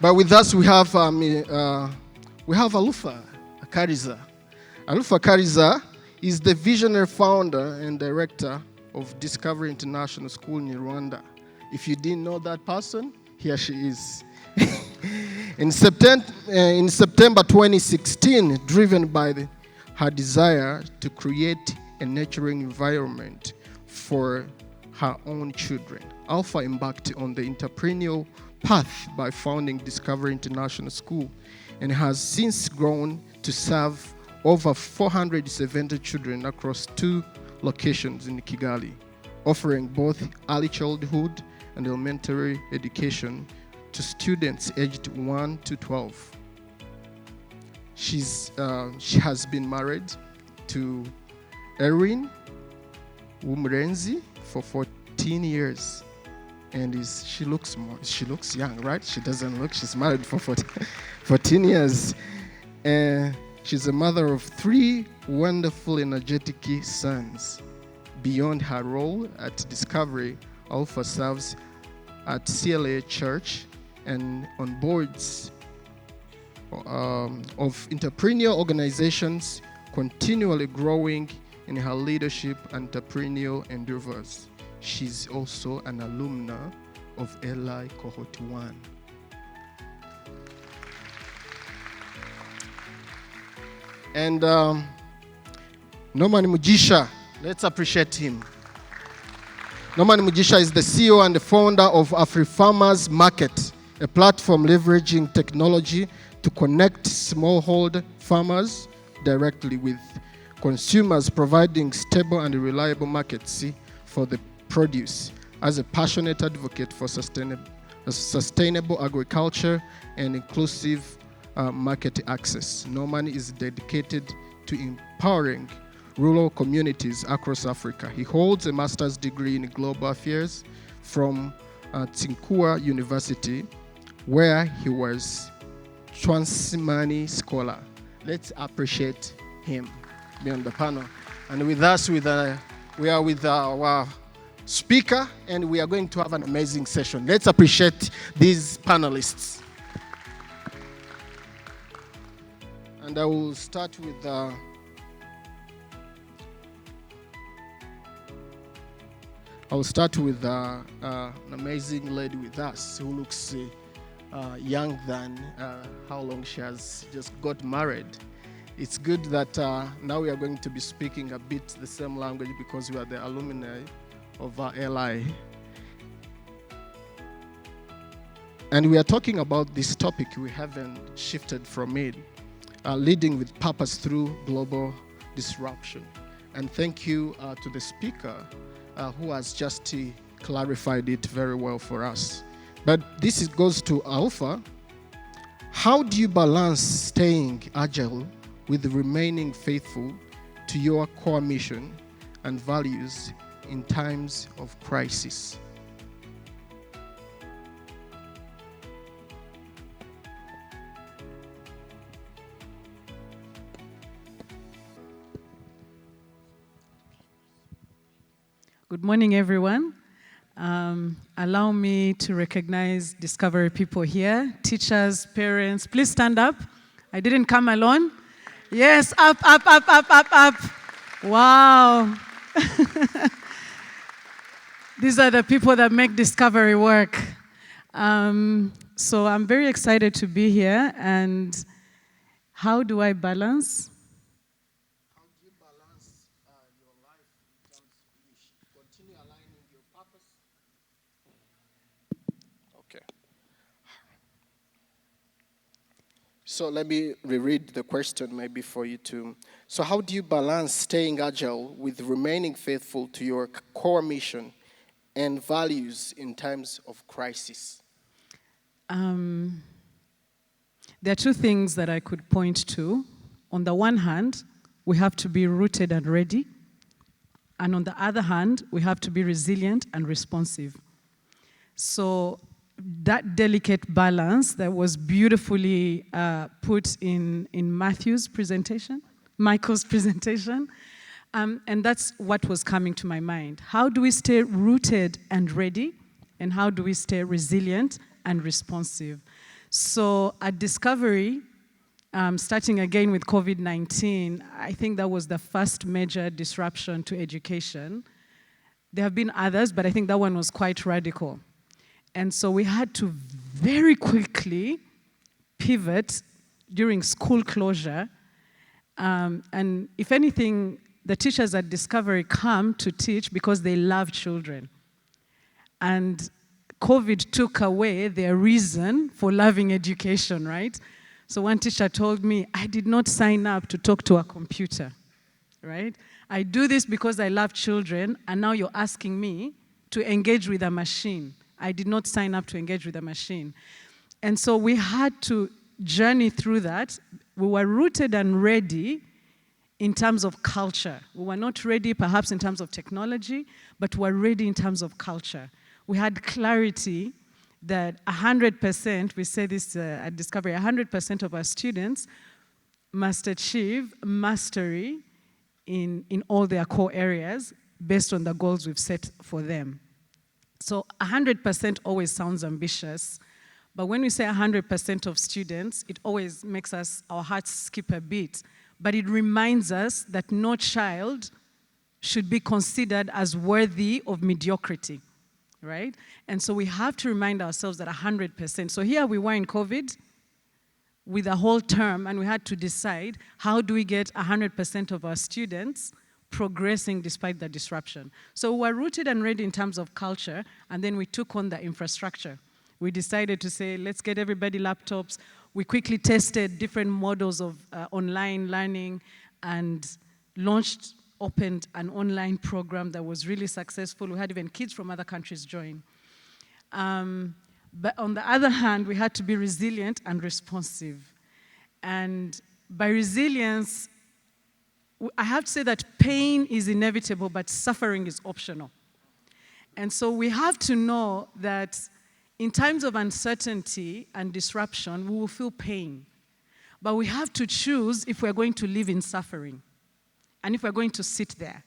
But with us, we have Alufa Akariza. Alufa Akariza is the visionary founder and director of Discovery International School in Rwanda. If you didn't know that person, here she is. In September 2016, driven by her desire to create a nurturing environment for her own children, Alpha embarked on the entrepreneurial path by founding Discovery International School and has since grown to serve over 470 children across 2 locations in Kigali, offering both early childhood and elementary education to students aged 1 to 12. She has been married to Erin Umurenzi for 14 years, and she looks young, right? She doesn't look. She's married for 14 years. She's a mother of 3 wonderful, energetic sons. Beyond her role at Discovery, Alpha serves at CLA Church and on boards of entrepreneurial organizations, continually growing in her leadership and entrepreneurial endeavors. She's also an alumna of LI Cohort 1. And Norman Mugisha, let's appreciate him. Norman Mugisha is the CEO and the founder of Afri-Farmers Market, a platform leveraging technology to connect smallholder farmers directly with consumers, providing stable and reliable markets for the produce. As a passionate advocate for sustainable agriculture and inclusive market access, Norman is dedicated to empowering rural communities across Africa. He holds a master's degree in global affairs from Tsinkua University, where he was Transimani Scholar. Let's appreciate him. Be on the panel. And with us, we are with our speaker, and we are going to have an amazing session. Let's appreciate these panelists. And I will start with an amazing lady with us who looks young than how long she has just got married. It's good that now we are going to be speaking a bit the same language because we are the alumni of LI. And we are talking about this topic. We haven't shifted from it, leading with purpose through global disruption. And thank you to the speaker who has just clarified it very well for us. But this goes to Alpha. How do you balance staying agile with remaining faithful to your core mission and values in times of crisis?
Good morning, everyone. Allow me to recognize Discovery people here, teachers, parents. Please stand up. I didn't come alone. Yes, up, up, up, up, up, up. Wow. These are the people that make Discovery work. So I'm very excited to be here. And how do I balance?
How do you balance your life in terms of you continue aligning your purpose? Okay. So let me reread the question maybe for you too. So how do you balance staying agile with remaining faithful to your core mission and values in times of crisis?
There are two things that I could point to. On the one hand, we have to be rooted and ready. And on the other hand, we have to be resilient and responsive. So that delicate balance that was beautifully put in Michael's presentation, and that's what was coming to my mind. How do we stay rooted and ready? And how do we stay resilient and responsive? So at Discovery, starting again with COVID-19, I think that was the first major disruption to education. There have been others, but I think that one was quite radical. And so we had to very quickly pivot during school closure. And if anything, the teachers at Discovery come to teach because they love children. And COVID took away their reason for loving education, right? So one teacher told me, I did not sign up to talk to a computer, right? I do this because I love children, and now you're asking me to engage with a machine. I did not sign up to engage with a machine. And so we had to journey through that. We were rooted and ready in terms of culture. We were not ready perhaps in terms of technology, but we're ready in terms of culture. We had clarity that 100%, we say this at Discovery, 100% of our students must achieve mastery in all their core areas based on the goals we've set for them. So 100% always sounds ambitious, But when we say 100% of students, it always makes our hearts skip a beat. But it reminds us that no child should be considered as worthy of mediocrity, right? And so we have to remind ourselves that 100%. So here we were in COVID with a whole term, and we had to decide, how do we get 100% of our students progressing despite the disruption? So we were rooted and ready in terms of culture, and then we took on the infrastructure. We decided to say, let's get everybody laptops. We quickly tested different models of online learning and opened an online program that was really successful. We had even kids from other countries join. But on the other hand, we had to be resilient and responsive. And by resilience, I have to say that pain is inevitable, but suffering is optional. And so we have to know that in times of uncertainty and disruption, we will feel pain. But we have to choose if we're going to live in suffering and if we're going to sit there.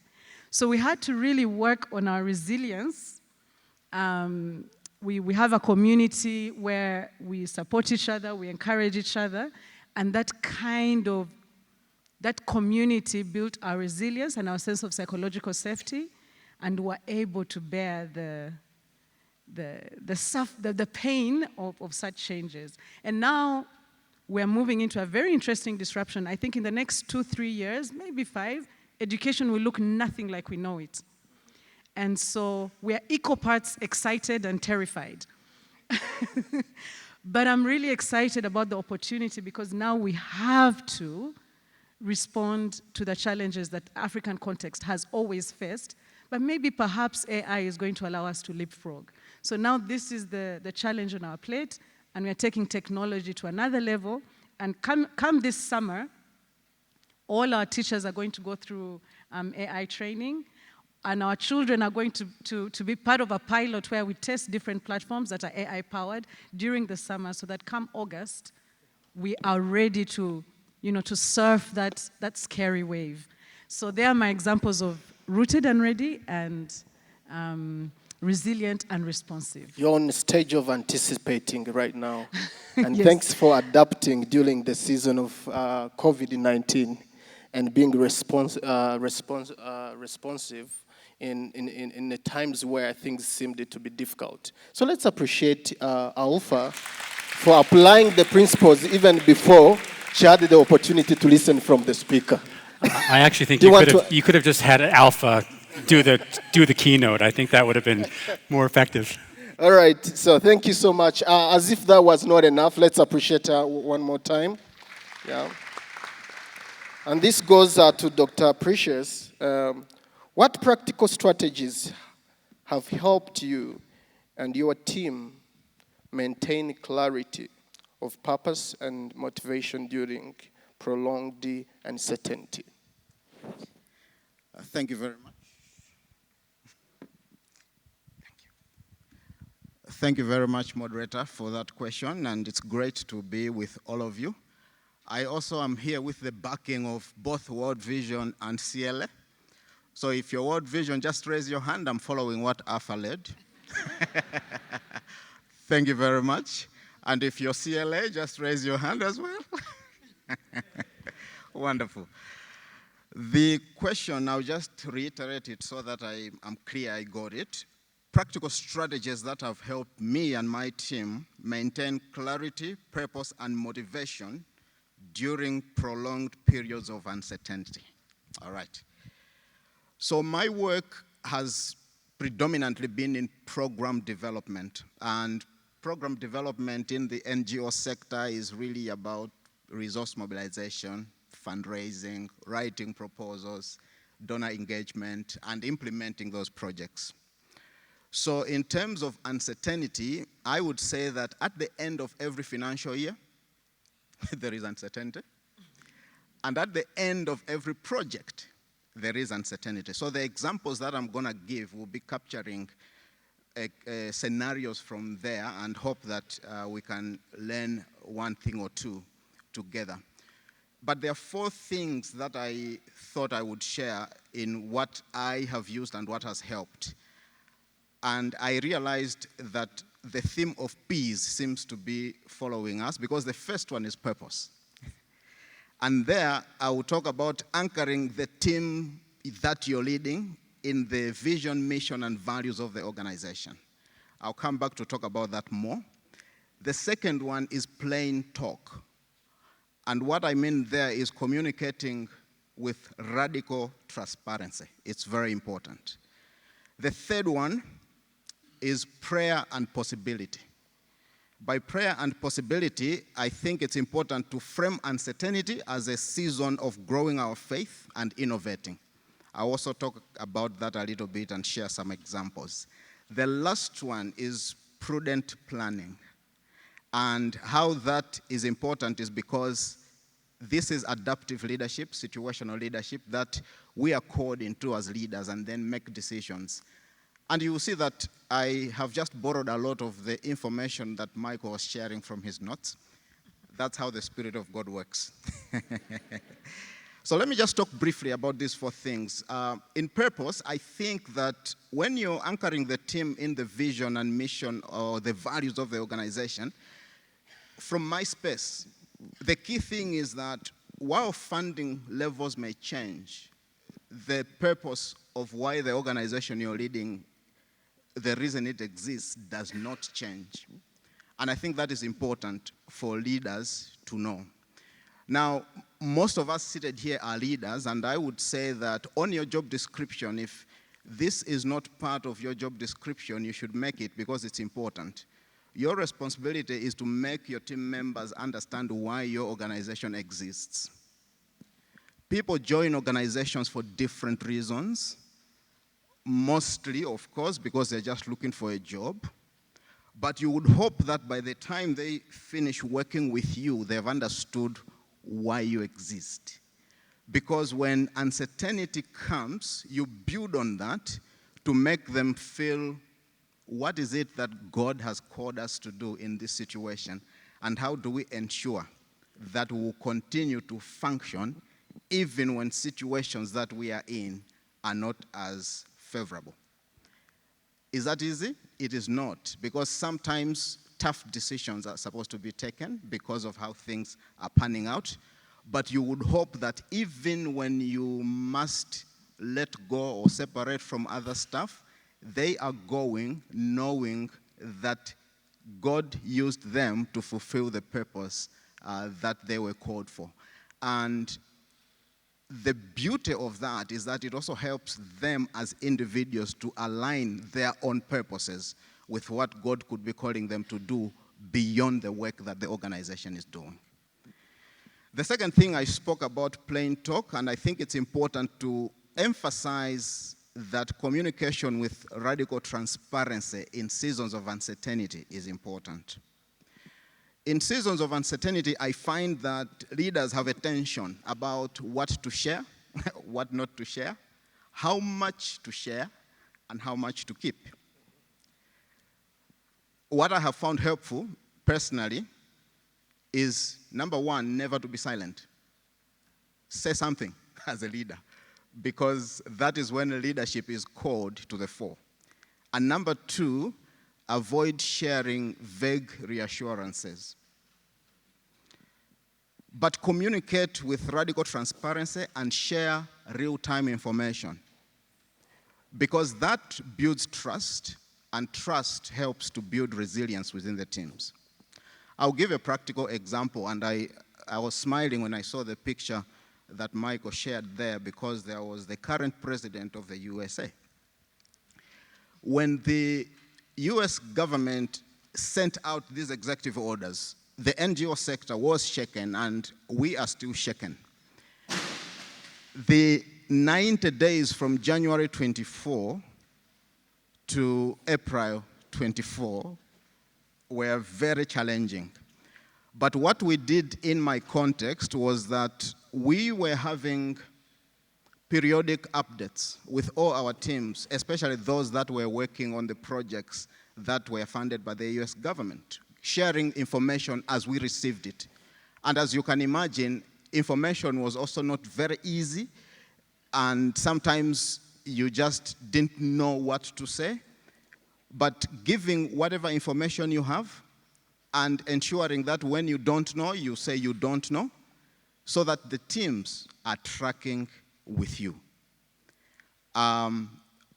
So we had to really work on our resilience. We have a community where we support each other, we encourage each other, and that community built our resilience and our sense of psychological safety, and were able to bear the pain of such changes. And now we're moving into a very interesting disruption. I think in the next 2-3 years, maybe 5, education will look nothing like we know it. And so we're equal parts excited and terrified. But I'm really excited about the opportunity because now we have to respond to the challenges that African context has always faced, but maybe perhaps AI is going to allow us to leapfrog. So now this is the challenge on our plate, and we're taking technology to another level. And come this summer, all our teachers are going to go through AI training, and our children are going to be part of a pilot where we test different platforms that are AI-powered during the summer, so that come August, we are ready to surf that scary wave. So they are my examples of rooted and ready and resilient and responsive.
You're on the stage of anticipating right now. And
Yes.
Thanks for adapting during the season of COVID-19 and being responsive in the times where things seemed to be difficult. So let's appreciate Alpha for applying the principles even before she had the opportunity to listen from the speaker.
I actually think you could have just had Alpha do the keynote. I think that would have been more effective.
All right, so thank you so much. As if that was not enough, let's appreciate her one more time. Yeah. And this goes to Dr. Precious. What practical strategies have helped you and your team maintain clarity of purpose and motivation during prolonged uncertainty?
Thank you very much. Thank you very much, moderator, for that question, and it's great to be with all of you. I also am here with the backing of both World Vision and CLA. So if you're World Vision, just raise your hand. I'm following what AFA led. Thank you very much. And if you're CLA, just raise your hand as well. Wonderful. The question, I'll just reiterate it so that I'm clear I got it. Practical strategies that have helped me and my team maintain clarity, purpose, and motivation during prolonged periods of uncertainty. All right. So my work has predominantly been in program development, and program development in the NGO sector is really about resource mobilization, fundraising, writing proposals, donor engagement, and implementing those projects. So in terms of uncertainty, I would say that at the end of every financial year, there is uncertainty. And at the end of every project, there is uncertainty. So the examples that I'm going to give will be capturing scenarios from there and hope that we can learn one thing or two together. But there are 4 things that I thought I would share in what I have used and what has helped. And I realized that the theme of peace seems to be following us, because the first one is purpose. And there, I will talk about anchoring the team that you're leading in the vision, mission, and values of the organization. I'll come back to talk about that more. The second one is plain talk. And what I mean there is communicating with radical transparency. It's very important. The third one is prayer and possibility. By prayer and possibility, I think it's important to frame uncertainty as a season of growing our faith and innovating. I'll also talk about that a little bit and share some examples. The last one is prudent planning. And how that is important is because this is adaptive leadership, situational leadership, that we are called into as leaders and then make decisions. And you will see that I have just borrowed a lot of the information that Michael was sharing from his notes. That's how the Spirit of God works. So let me just talk briefly about these four things. In purpose, I think that when you're anchoring the team in the vision and mission or the values of the organization, from my space, the key thing is that while funding levels may change, the purpose of why the organization you're leading, the reason it exists, does not change. And I think that is important for leaders to know. Now, most of us seated here are leaders, and I would say that on your job description, if this is not part of your job description, you should make it because it's important. Your responsibility is to make your team members understand why your organization exists. People join organizations for different reasons. Mostly, of course, because they're just looking for a job. But you would hope that by the time they finish working with you, they've understood why you exist. Because when uncertainty comes, you build on that to make them feel, what is it that God has called us to do in this situation? And how do we ensure that we will continue to function even when situations that we are in are not as favorable? Is that easy? It is not, because sometimes tough decisions are supposed to be taken because of how things are panning out. But you would hope that even when you must let go or separate from other stuff, they are going knowing that God used them to fulfill the purpose that they were called for. And the beauty of that is that it also helps them as individuals to align their own purposes with what God could be calling them to do beyond the work that the organization is doing. The second thing, I spoke about plain talk, and I think it's important to emphasize that communication with radical transparency in seasons of uncertainty is important. In seasons of uncertainty, I find that leaders have a tension about what to share, what not to share, how much to share, and how much to keep. What I have found helpful, personally, is, number one, never to be silent. Say something as a leader, because that is when leadership is called to the fore. And number two, avoid sharing vague reassurances. But communicate with radical transparency and share real-time information, because that builds trust, and trust helps to build resilience within the teams. I'll give a practical example, and I was smiling when I saw the picture that Michael shared there, because there was the current president of the USA. When the US government sent out these executive orders, the NGO sector was shaken, and we are still shaken. The 90 days from January 24 to April 24 were very challenging. But what we did in my context was that we were having periodic updates with all our teams, especially those that were working on the projects that were funded by the US government, sharing information as we received it. And as you can imagine, information was also not very easy, and sometimes you just didn't know what to say. but giving whatever information you have and ensuring that when you don't know, you say you don't know, so that the teams are tracking with you.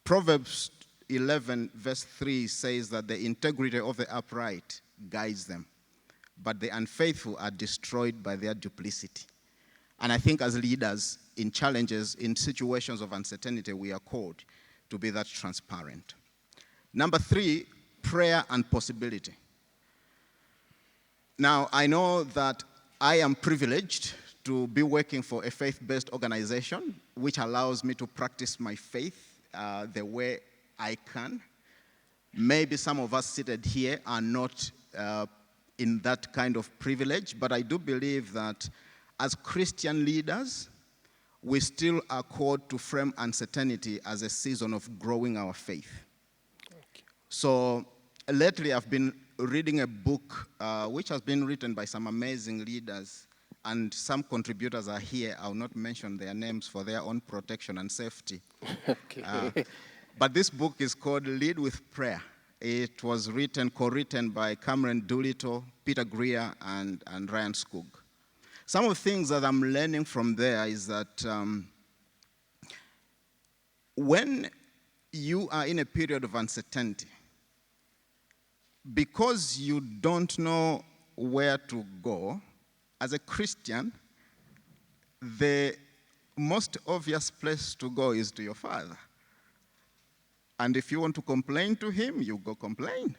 Proverbs 11 verse 3 says that the integrity of the upright guides them, but the unfaithful are destroyed by their duplicity. And I think as leaders, in challenges, in situations of uncertainty, we are called to be that transparent. Number 3, prayer and possibility. Now, I know that I am privileged to be working for a faith-based organization, which allows me to practice my faith the way I can. Maybe some of us seated here are not in that kind of privilege, but I do believe that as Christian leaders, we still are called to frame uncertainty as a season of growing our faith. Okay. So lately I've been reading a book which has been written by some amazing leaders, and some contributors are here. I'll not mention their names for their own protection and safety. Okay. But this book is called Lead with Prayer. It was co-written by Cameron Doolittle, Peter Greer, and Ryan Skoog. Some of the things that I'm learning from there is that when you are in a period of uncertainty, because you don't know where to go, as a Christian, the most obvious place to go is to your Father. And if you want to complain to him, you go complain.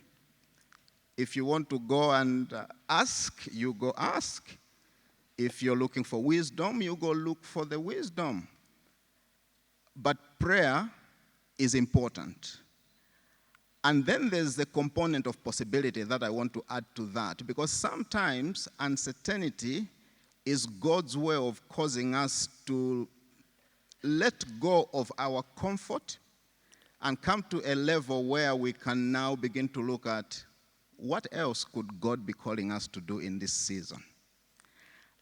If you want to go and ask, you go ask. If you're looking for wisdom, you go look for the wisdom. But prayer is important. And then there's the component of possibility that I want to add to that, because sometimes uncertainty is God's way of causing us to let go of our comfort and come to a level where we can now begin to look at what else could God be calling us to do in this season.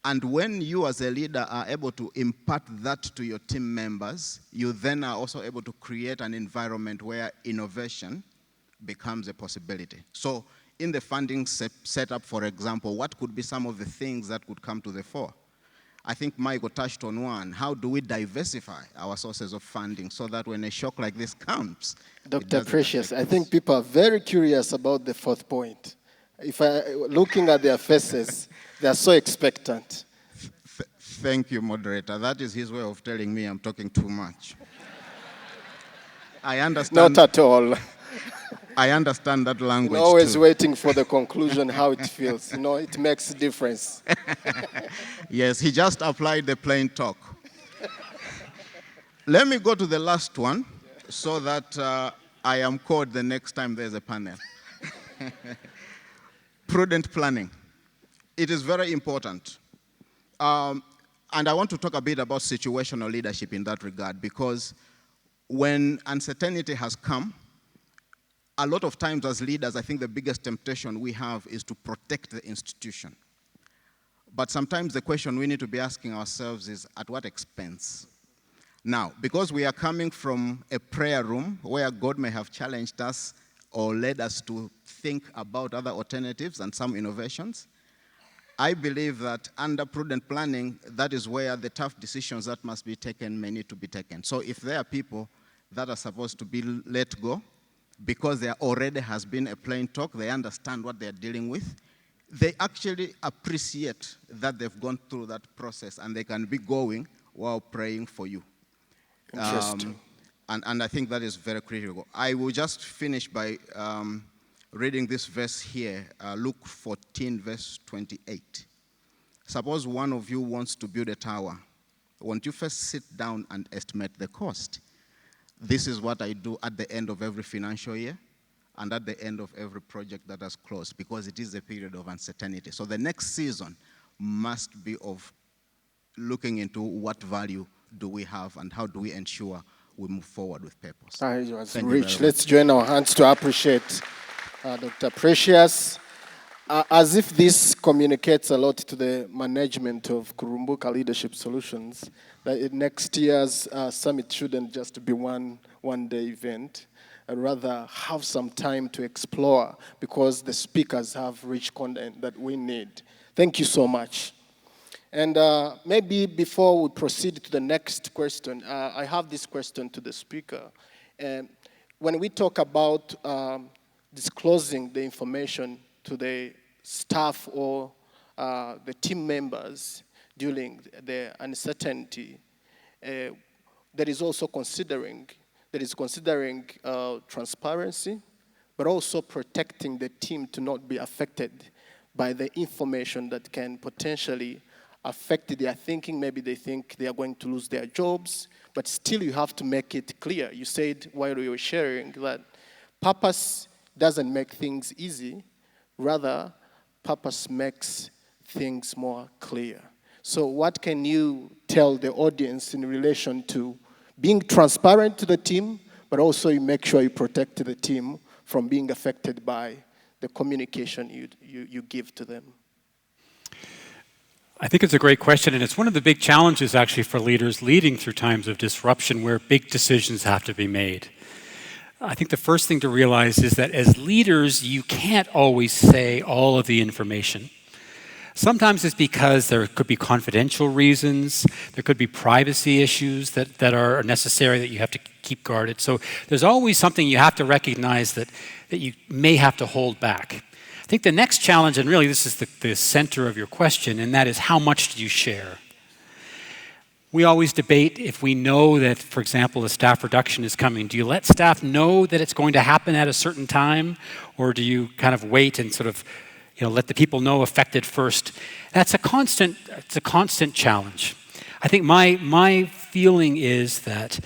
And when you as a leader are able to impart that to your team members, you then are also able to create an environment where innovation becomes a possibility. So in the funding setup, for example, what could be some of the things that could come to the fore? I think Michael touched on one. How do we diversify our sources of funding so that when a shock like this comes?
Dr. Precious, I think people are very curious about the fourth point. Looking at their faces, they are so expectant.
Thank you, moderator. That is his way of telling me I'm talking too much. I understand.
Not at all.
I understand that language.
I'm always
too.
waiting for the conclusion, how it feels. It makes a difference.
Yes, he just applied the plain talk. Let me go to the last one so that I am called the next time there's a panel. Prudent planning. It is very important. And I want to talk a bit about situational leadership in that regard, because when uncertainty has come, a lot of times as leaders, I think the biggest temptation we have is to protect the institution. But sometimes the question we need to be asking ourselves is, at what expense? Now, because we are coming from a prayer room where God may have challenged us or led us to think about other alternatives and some innovations, I believe that under prudent planning, that is where the tough decisions that must be taken may need to be taken. So if there are people that are supposed to be let go, because there already has been a plain talk, they understand what they're dealing with, they actually appreciate that they've gone through that process and they can be going while praying for you.
Interesting.
And I think that is very critical. I will just finish by reading this verse here, Luke 14, verse 28. Suppose one of you wants to build a tower. Won't you first sit down and estimate the cost? This is what I do at the end of every financial year and at the end of every project that has closed, because it is a period of uncertainty. So the next season must be of looking into what value do we have and how do we ensure we move forward with purpose.
It was rich. Let's join our hands to appreciate Dr. Precious. As if this communicates a lot to the management of Kurumbuka Leadership Solutions, that next year's summit shouldn't just be one-day event, and rather have some time to explore, because the speakers have rich content that we need. Thank you so much. And maybe before we proceed to the next question, I have this question to the speaker. When we talk about disclosing the information to the staff or the team members during the uncertainty, there is also considering transparency, but also protecting the team to not be affected by the information that can potentially affect their thinking. Maybe they think they are going to lose their jobs, but still you have to make it clear. You said while you were sharing that purpose doesn't make things easy, rather purpose makes things more clear. So what can you tell the audience in relation to being transparent to the team, but also you make sure you protect the team from being affected by the communication you give to them?
I think it's a great question, and it's one of the big challenges actually for leaders leading through times of disruption where big decisions have to be made. I think the first thing to realize is that as leaders, you can't always say all of the information. Sometimes it's because there could be confidential reasons, there could be privacy issues that are necessary that you have to keep guarded. So there's always something you have to recognize that you may have to hold back. I think the next challenge, and really this is the center of your question, and that is how much do you share? We always debate if we know that, for example, a staff reduction is coming. Do you let staff know that it's going to happen at a certain time? Or do you kind of wait and sort of let the people know affected first? It's a constant challenge. I think my feeling is that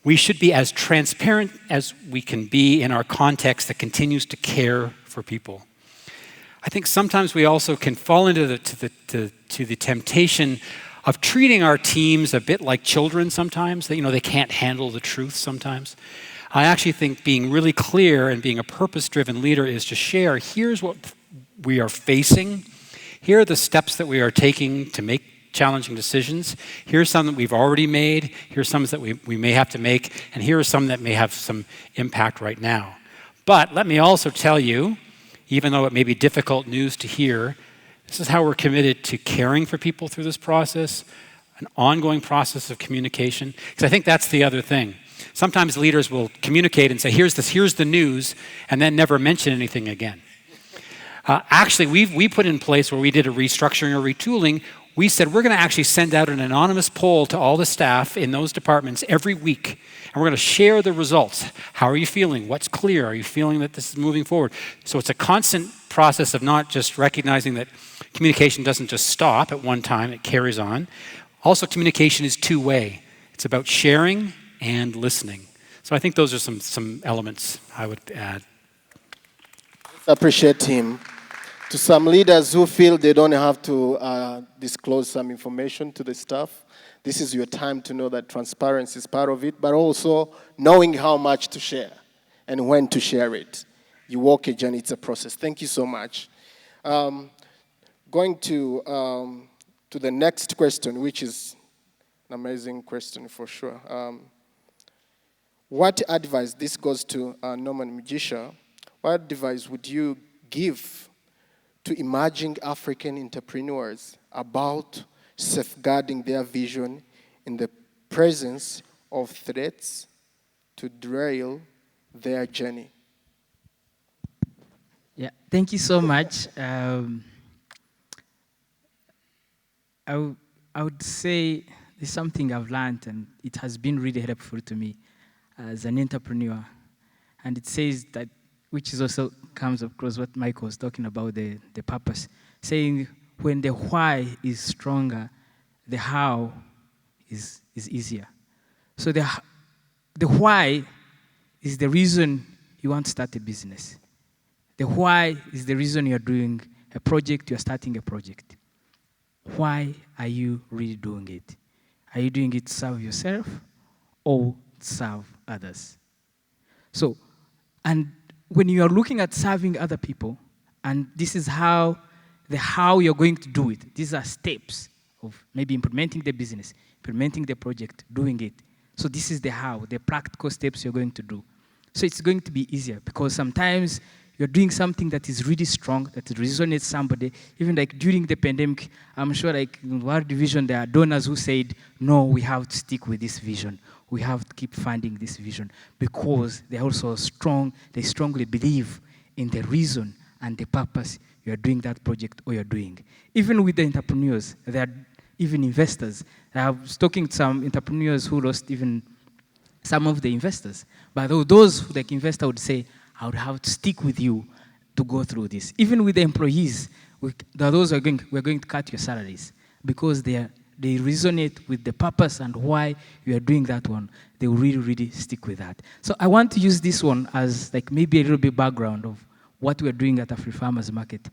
we should be as transparent as we can be in our context that continues to care for people. I think sometimes we also can fall into the temptation of treating our teams a bit like children sometimes. They can't handle the truth sometimes. I actually think being really clear and being a purpose-driven leader is to share, here's what we are facing, here are the steps that we are taking to make challenging decisions, here's some that we've already made, here's some that we may have to make, and here are some that may have some impact right now. But let me also tell you, even though it may be difficult news to hear, this is how we're committed to caring for people through this process, an ongoing process of communication. Because I think that's the other thing. Sometimes leaders will communicate and say, here's the news, and then never mention anything again. Actually, we put in place where we did a restructuring or retooling, we said we're going to actually send out an anonymous poll to all the staff in those departments every week. And we're going to share the results. How are you feeling? What's clear? Are you feeling that this is moving forward? So it's a constant process of not just recognizing that communication doesn't just stop at one time, it carries on. Also, communication is two-way. It's about sharing and listening. So I think those are some elements I would add.
I appreciate him. To some leaders who feel they don't have to disclose some information to the staff, this is your time to know that transparency is part of it, but also knowing how much to share and when to share it. You walk a journey, it's a process. Thank you so much. Going to the next question, which is an amazing question for sure. What advice, this goes to Norman Mugisha, what advice would you give to emerging African entrepreneurs about safeguarding their vision in the presence of threats to derail their journey?
Yeah, thank you so much. I would say there's something I've learned, and it has been really helpful to me as an entrepreneur. And it says that, which is also comes across what Michael was talking about, the purpose, saying when the why is stronger, the how is easier. So the why is the reason you want to start a business. The why is the reason you're doing a project, you're starting a project. Why are you really doing it? Are you doing it to serve yourself or serve others? So, and when you are looking at serving other people, And this is how you're going to do it. These are steps of maybe implementing the business, implementing the project, doing it. So this is the how, the practical steps you're going to do. So it's going to be easier because sometimes you're doing something that is really strong, that resonates somebody. Even like during the pandemic, I'm sure like in World Vision, there are donors who said, no, we have to stick with this vision. We have to keep funding this vision because they're also strong, they strongly believe in the reason and the purpose you're doing that project or you're doing. Even with the entrepreneurs, there are even investors. I was talking to some entrepreneurs who lost even some of the investors. But those like investor would say, I would have to stick with you to go through this. Even with the employees, there are those we're going to cut your salaries because they resonate with the purpose and why you are doing that one. They will really, really stick with that. So I want to use this one as like maybe a little bit background of what we're doing at Afri-Farmers Market.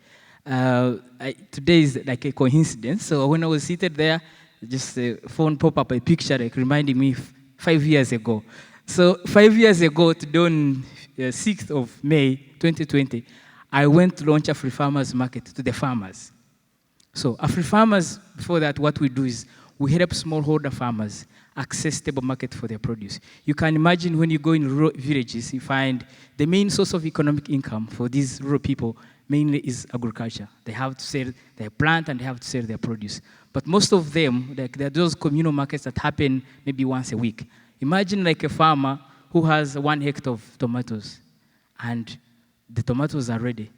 Today is like a coincidence. So when I was seated there, just a phone pop up a picture like reminding me 5 years ago. So 5 years ago, today on 6th of May 2020, I went to launch Afri-Farmers Market to the farmers. So Afri-Farmers, before that, what we do is we help smallholder farmers access stable market for their produce. You can imagine when you go in rural villages, you find the main source of economic income for these rural people mainly is agriculture. They have to sell their plant and they have to sell their produce. But most of them, like there are those communal markets that happen maybe once a week. Imagine like a farmer who has 1 hectare of tomatoes and the tomatoes are ready.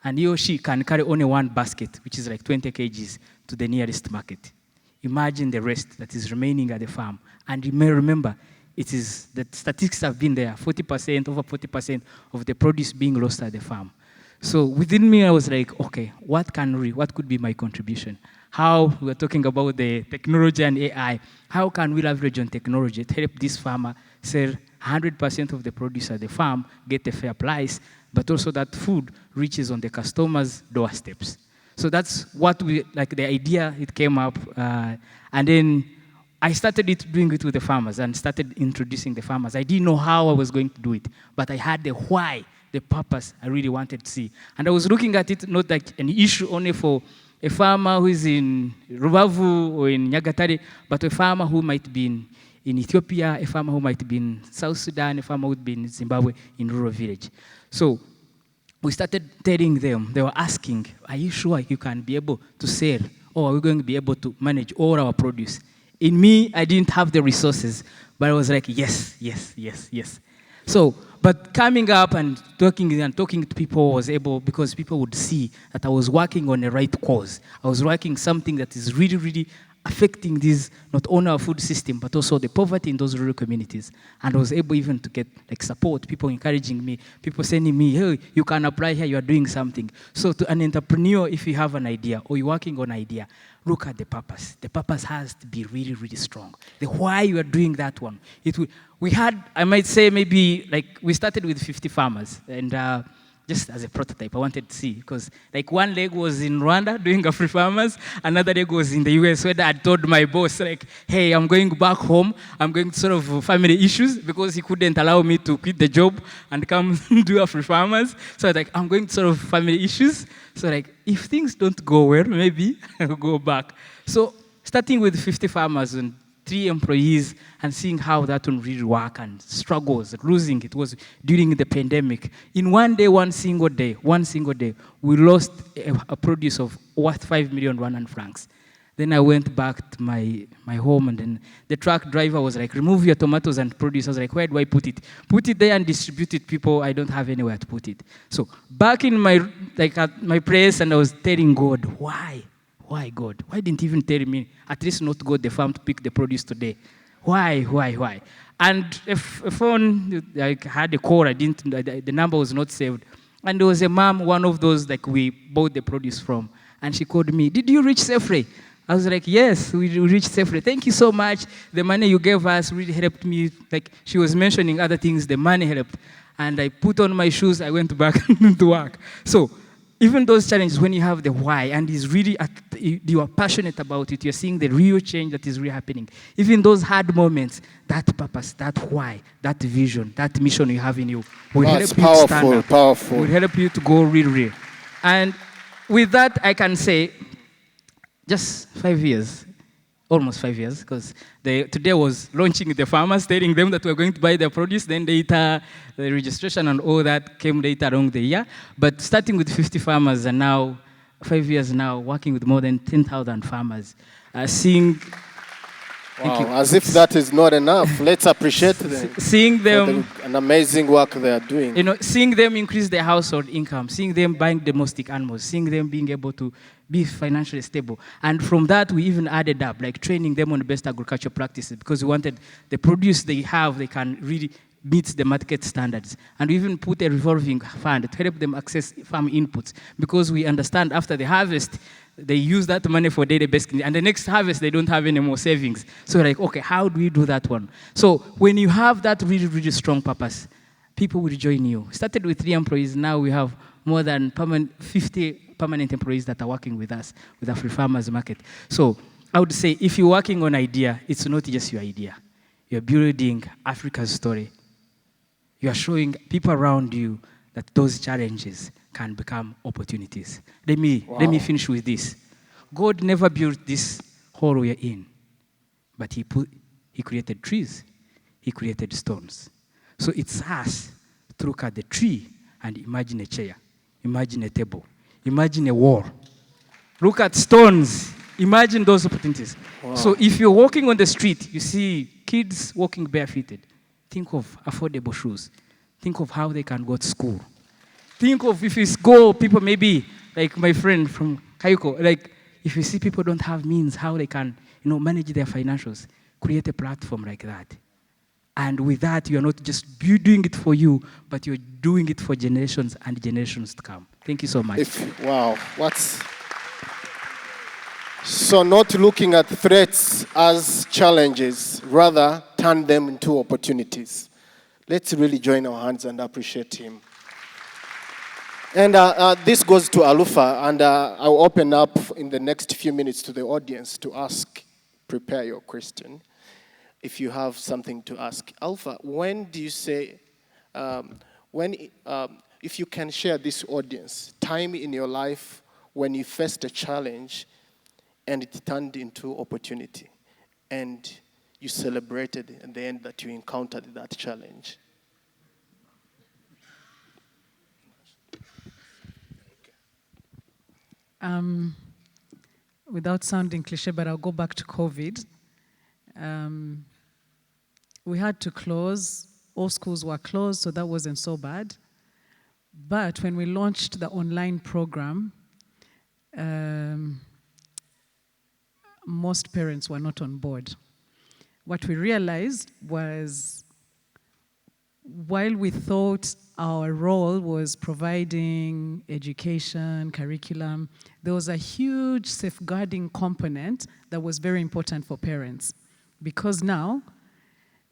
And he or she can carry only one basket, which is like 20 kgs, to the nearest market. Imagine the rest that is remaining at the farm. And you may remember, it is the statistics have been there, 40%, over 40% of the produce being lost at the farm. So within me, I was like, okay, what could be my contribution? How we're talking about the technology and AI, how can we leverage on technology to help this farmer sell 100% of the produce at the farm, get a fair price, but also that food reaches on the customer's doorsteps. So that's what the idea, it came up. And then I started doing it with the farmers and started introducing the farmers. I didn't know how I was going to do it, but I had the why, the purpose I really wanted to see. And I was looking at it not like an issue only for a farmer who is in Rubavu or in Nyagatare, but a farmer who might be in Ethiopia, a farmer who might be in South Sudan, a farmer who would be in Zimbabwe, in rural village. So we started telling them, they were asking, are you sure you can be able to sell, or are we going to be able to manage all our produce? In me, I didn't have the resources, but I was like, yes, yes, yes, yes. So, but coming up and talking to people was able, because people would see that I was working on the right cause. I was working something that is really, really affecting this, not only our food system, but also the poverty in those rural communities. And I was able even to get like support, people encouraging me, people sending me, hey, you can apply here, you are doing something. So to an entrepreneur, if you have an idea or you're working on an idea, look at the purpose. The purpose has to be really, really strong. The why you are doing that one. We had, I might say maybe, like we started with 50 farmers, and just as a prototype, I wanted to see, because like one leg was in Rwanda doing Afri-Farmers, another leg was in the US, where I told my boss, like, hey, I'm going back home, I'm going to sort of family issues, because he couldn't allow me to quit the job and come do Afri-Farmers. So like, I'm going to sort of family issues. So like, if things don't go well, maybe I'll go back. So starting with 50 farmers and 3 employees and seeing how that will really work and struggles, losing it was during the pandemic. In one single day, we lost a produce of worth 5 million Rwandan francs. Then I went back to my home, and then the truck driver was like, remove your tomatoes and produce. I was like, where do I put it? Put it there and distribute it, people. I don't have anywhere to put it. So back in at my place, and I was telling God, why? Why, God? Why didn't you even tell me, at least not go to the farm to pick the produce today? Why? And a phone, I had a call, the number was not saved. And there was a mom, one of those like we bought the produce from, and she called me, did you reach safely? I was like, yes, we reached safely. Thank you so much. The money you gave us really helped me. Like she was mentioning other things, the money helped. And I put on my shoes, I went back to work. So even those challenges, when you have the why, and you are passionate about it, you're seeing the real change that is really happening. Even those hard moments, that purpose, that why, that vision, that mission you have in you will help you to stand up.
Powerful.
Will help you to go real. And with that, I can say, just 5 years, almost 5 years, because today was launching the farmers, telling them that we're going to buy their produce, then later the registration and all that came later along the year. But starting with 50 farmers and now, 5 years now, working with more than 10,000 farmers, seeing...
Wow, as if that is not enough. Let's appreciate them.
Seeing them...
an amazing work they are doing.
You know, seeing them increase their household income, seeing them buying domestic animals, seeing them being able to be financially stable. And from that, we even added up, like training them on the best agricultural practices, because we wanted the produce they have, they can really meet the market standards. And we even put a revolving fund to help them access farm inputs, because we understand after the harvest, they use that money for daily basic needs. And the next harvest, they don't have any more savings. So we're like, okay, how do we do that one? So when you have that really, really strong purpose, people will join you. Started with 3 employees, now we have more than 50 permanent employees that are working with us, with Afri-Farmers Market. So I would say if you're working on idea, it's not just your idea. You're building Africa's story. You are showing people around you that those challenges can become opportunities. Let me finish with this. God never built this hole we're in, but he created trees. He created stones. So it's us to look at the tree and imagine a chair, imagine a table, imagine a wall. Look at stones, imagine those opportunities. Wow. So if you're walking on the street, you see kids walking barefooted, think of affordable shoes. Think of how they can go to school. Think of if you go, people maybe, like my friend from Kayuko, like if you see people don't have means, how they can, manage their financials, create a platform like that. And with that, you're not just doing it for you, but you're doing it for generations and generations to come. Thank you so much.
So not looking at threats as challenges, rather turn them into opportunities. Let's really join our hands and appreciate him. And this goes to Alufa, and I'll open up in the next few minutes to the audience to prepare your question, if you have something to ask. Alpha, when do you say, if you can share this audience, time in your life when you faced a challenge and it turned into opportunity, and you celebrated at the end that you encountered that challenge?
Without sounding cliche, but I'll go back to COVID. We had to close. All schools were closed, so that wasn't so bad. But when we launched the online program, most parents were not on board. What we realized was, while we thought our role was providing education, curriculum, there was a huge safeguarding component that was very important for parents. Because now,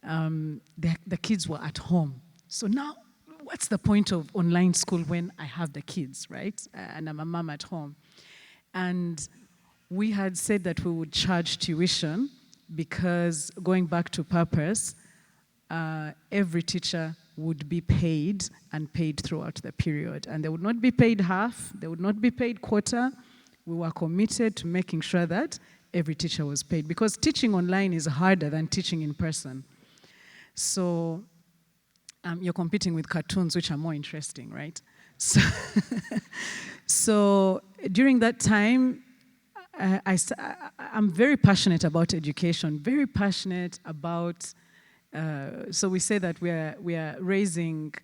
the kids were at home. So now, what's the point of online school when I have the kids, right? And I'm a mom at home. And we had said that we would charge tuition because, going back to purpose, every teacher would be paid and paid throughout the period. And they would not be paid half, they would not be paid quarter. We were committed to making sure that every teacher was paid, because teaching online is harder than teaching in person. So you're competing with cartoons, which are more interesting, right? So during that time, I'm very passionate about education, very passionate about, so we say that we are raising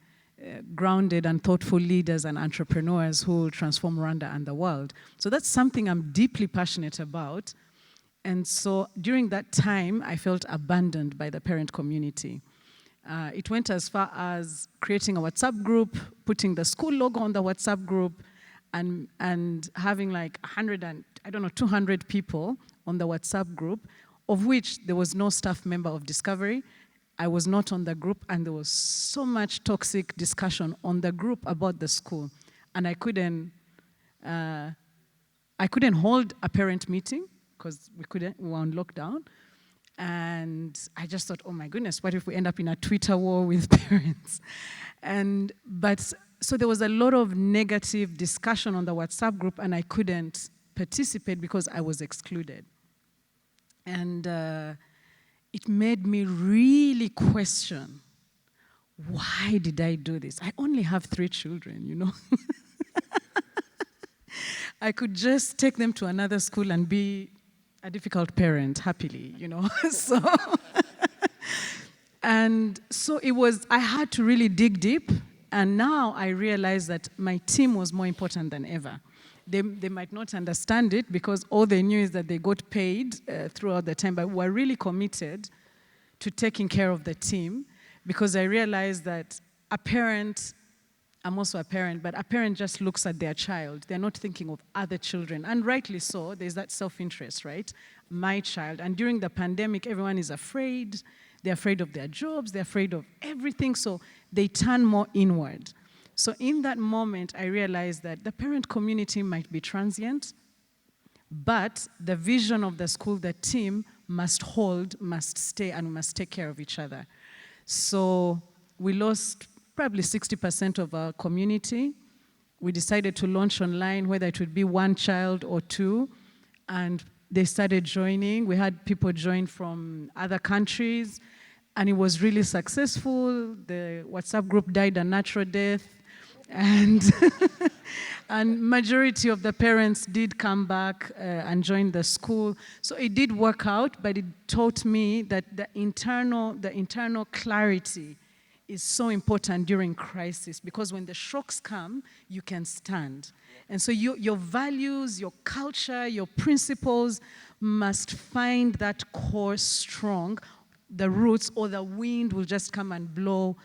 grounded and thoughtful leaders and entrepreneurs who will transform Rwanda and the world. So that's something I'm deeply passionate about. And so during that time, I felt abandoned by the parent community. It went as far as creating a WhatsApp group, putting the school logo on the WhatsApp group, and having like 200 people on the WhatsApp group, of which there was no staff member of Discovery. I was not on the group, and there was so much toxic discussion on the group about the school. And I couldn't hold a parent meeting because we were on lockdown. And I just thought, oh my goodness, what if we end up in a Twitter war with parents? But so there was a lot of negative discussion on the WhatsApp group, and I couldn't participate because I was excluded. And it made me really question, why did I do this? I only have 3 children, you know. I could just take them to another school and be a difficult parent happily, you know. And so it was, I had to really dig deep, and now I realize that my team was more important than ever. They might not understand it because all they knew is that they got paid throughout the time, but we're really committed to taking care of the team, because I realized that a parent, I'm also a parent, but a parent just looks at their child. They're not thinking of other children, and rightly so. There's that self-interest, right? My child. And during the pandemic, everyone is afraid. They're afraid of their jobs. They're afraid of everything, so they turn more inward. So in that moment, I realized that the parent community might be transient, but the vision of the school, the team, must hold, must stay, and must take care of each other. So we lost probably 60% of our community. We decided to launch online, whether it would be 1 child or 2, and they started joining. We had people join from other countries, and it was really successful. The WhatsApp group died a natural death, and and majority of the parents did come back and join the school. So it did work out, but it taught me that the internal clarity is so important during crisis, because when the shocks come, you can stand. And so your values, your culture, your principles must find that core strong. The roots, or the wind will just come and blow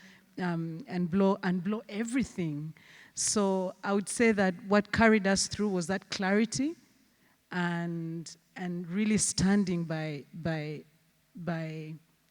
everything. So I would say that what carried us through was that clarity, and really standing by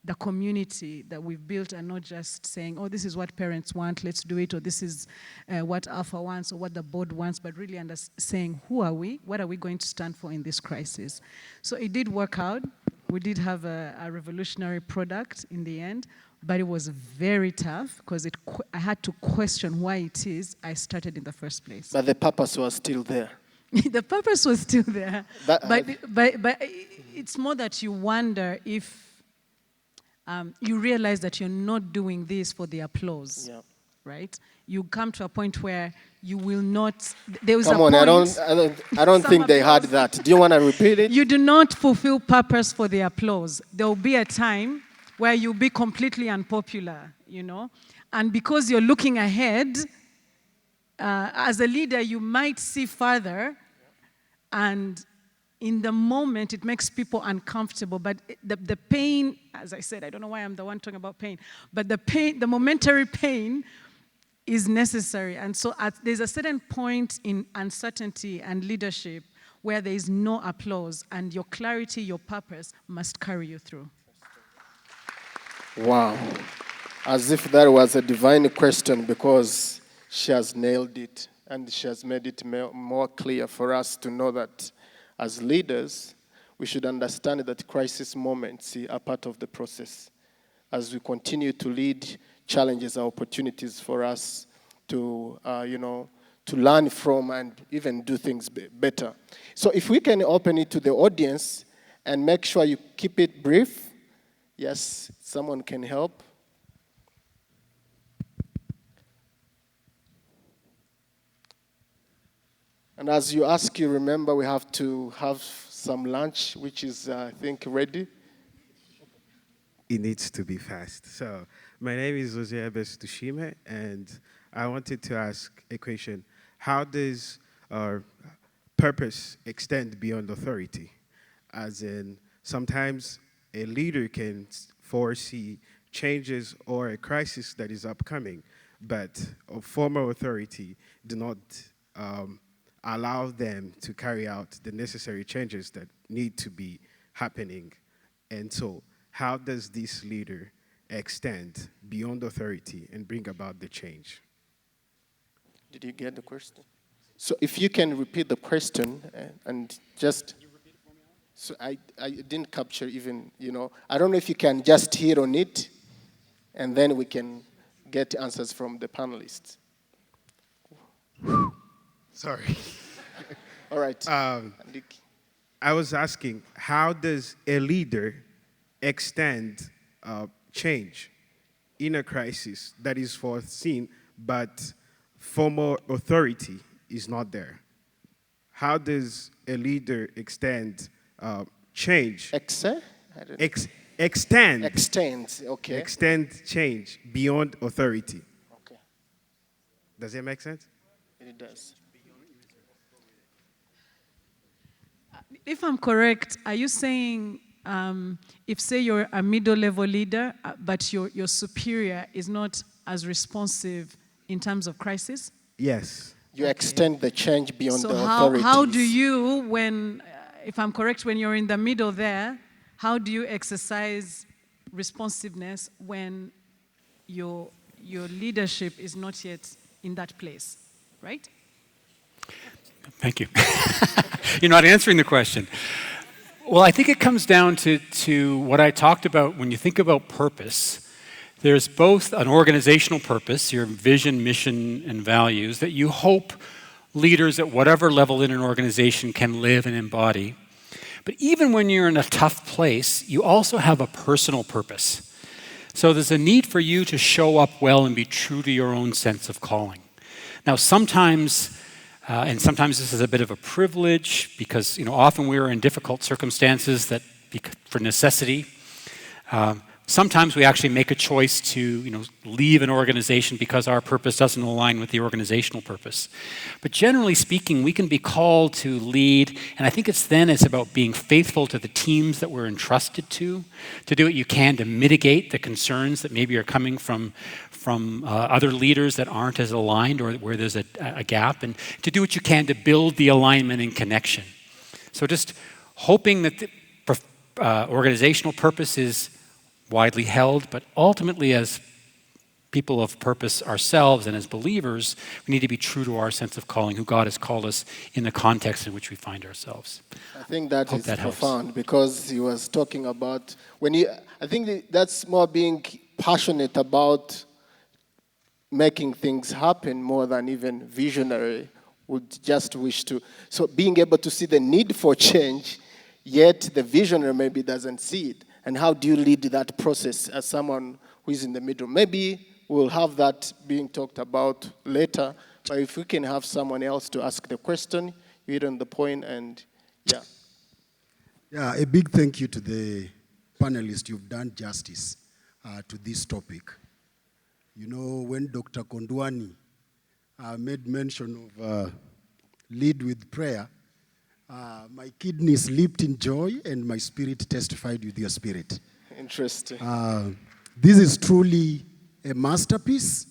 the community that we've built, and not just saying, oh, this is what parents want, let's do it, or this is what Alpha wants, or what the board wants, but really saying, who are we? What are we going to stand for in this crisis? So it did work out. We did have a revolutionary product in the end, but it was very tough because I had to question why it is I started in the first place.
But the purpose was still there.
The purpose was still there, but it's more that you wonder if you realize that you're not doing this for the applause. Yeah. Right? You come to a point where you will not. There was
Come
a
on,
point,
I don't think they had that. Do you want to repeat it?
You do not fulfill purpose for the applause. There will be a time where you'll be completely unpopular, you know, and because you're looking ahead, as a leader, you might see further, and in the moment, it makes people uncomfortable. But the pain, as I said, I don't know why I'm the one talking about pain, but the pain, the momentary pain, is necessary. And so there's a certain point in uncertainty and leadership where there is no applause, and your clarity, your purpose must carry you through.
Wow. As if that was a divine question, because she has nailed it, and she has made it more clear for us to know that as leaders, we should understand that crisis moments are part of the process. As we continue to lead, challenges are opportunities for us to, to learn from and even do things better. So if we can open it to the audience and make sure you keep it brief. Yes, someone can help. And as you ask, you remember we have to have some lunch, which is, I think, ready.
It needs to be fast. So my name is Jose Tushime, and I wanted to ask a question. How does purpose extend beyond authority? As in, sometimes a leader can foresee changes or a crisis that is upcoming, but a former authority do not allow them to carry out the necessary changes that need to be happening. And so, how does this leader extend beyond authority and bring about the change?
Did you get the question? So if you can repeat the question and just... So I didn't capture even, I don't know if you can just hit on it, and then we can get answers from the panelists.
Sorry.
All right.
I was asking, how does a leader extend change in a crisis that is foreseen, but formal authority is not there? How does a leader extend change?
Extend, okay.
Extend change beyond authority.
Okay.
Does it make sense?
It does.
If I'm correct, are you saying if, say, you're a middle-level leader, but your superior is not as responsive in terms of crisis?
Yes.
You extend the change beyond the
So
authorities.
how do you, when, if I'm correct, when you're in the middle there, how do you exercise responsiveness when your leadership is not yet in that place, right?
Thank you. You're not answering the question. Well, I think it comes down to what I talked about. When you think about purpose, there's both an organizational purpose, your vision, mission, and values, that you hope leaders at whatever level in an organization can live and embody. But even when you're in a tough place, you also have a personal purpose. So there's a need for you to show up well and be true to your own sense of calling. Now, sometimes this is a bit of a privilege because, often we are in difficult circumstances that for necessity. Sometimes we actually make a choice to, leave an organization because our purpose doesn't align with the organizational purpose. But generally speaking, we can be called to lead, and I think it's about being faithful to the teams that we're entrusted to do what you can to mitigate the concerns that maybe are coming from other leaders that aren't as aligned or where there's a gap, and to do what you can to build the alignment and connection. So just hoping that the organizational purpose is widely held, but ultimately as people of purpose ourselves and as believers, we need to be true to our sense of calling, who God has called us in the context in which we find ourselves.
I think that is profound
helps.
Because he was talking about I think that's more being passionate about making things happen more than even visionary would just wish to. So being able to see the need for change, yet the visionary maybe doesn't see it. And how do you lead that process as someone who is in the middle? Maybe we'll have that being talked about later, but if we can have someone else to ask the question, you hit on the point, and yeah.
Yeah, a big thank you to the panelists. You've done justice to this topic. When Dr. Kondwani made mention of lead with prayer, my kidneys leaped in joy and my spirit testified with your spirit.
Interesting.
This is truly a masterpiece,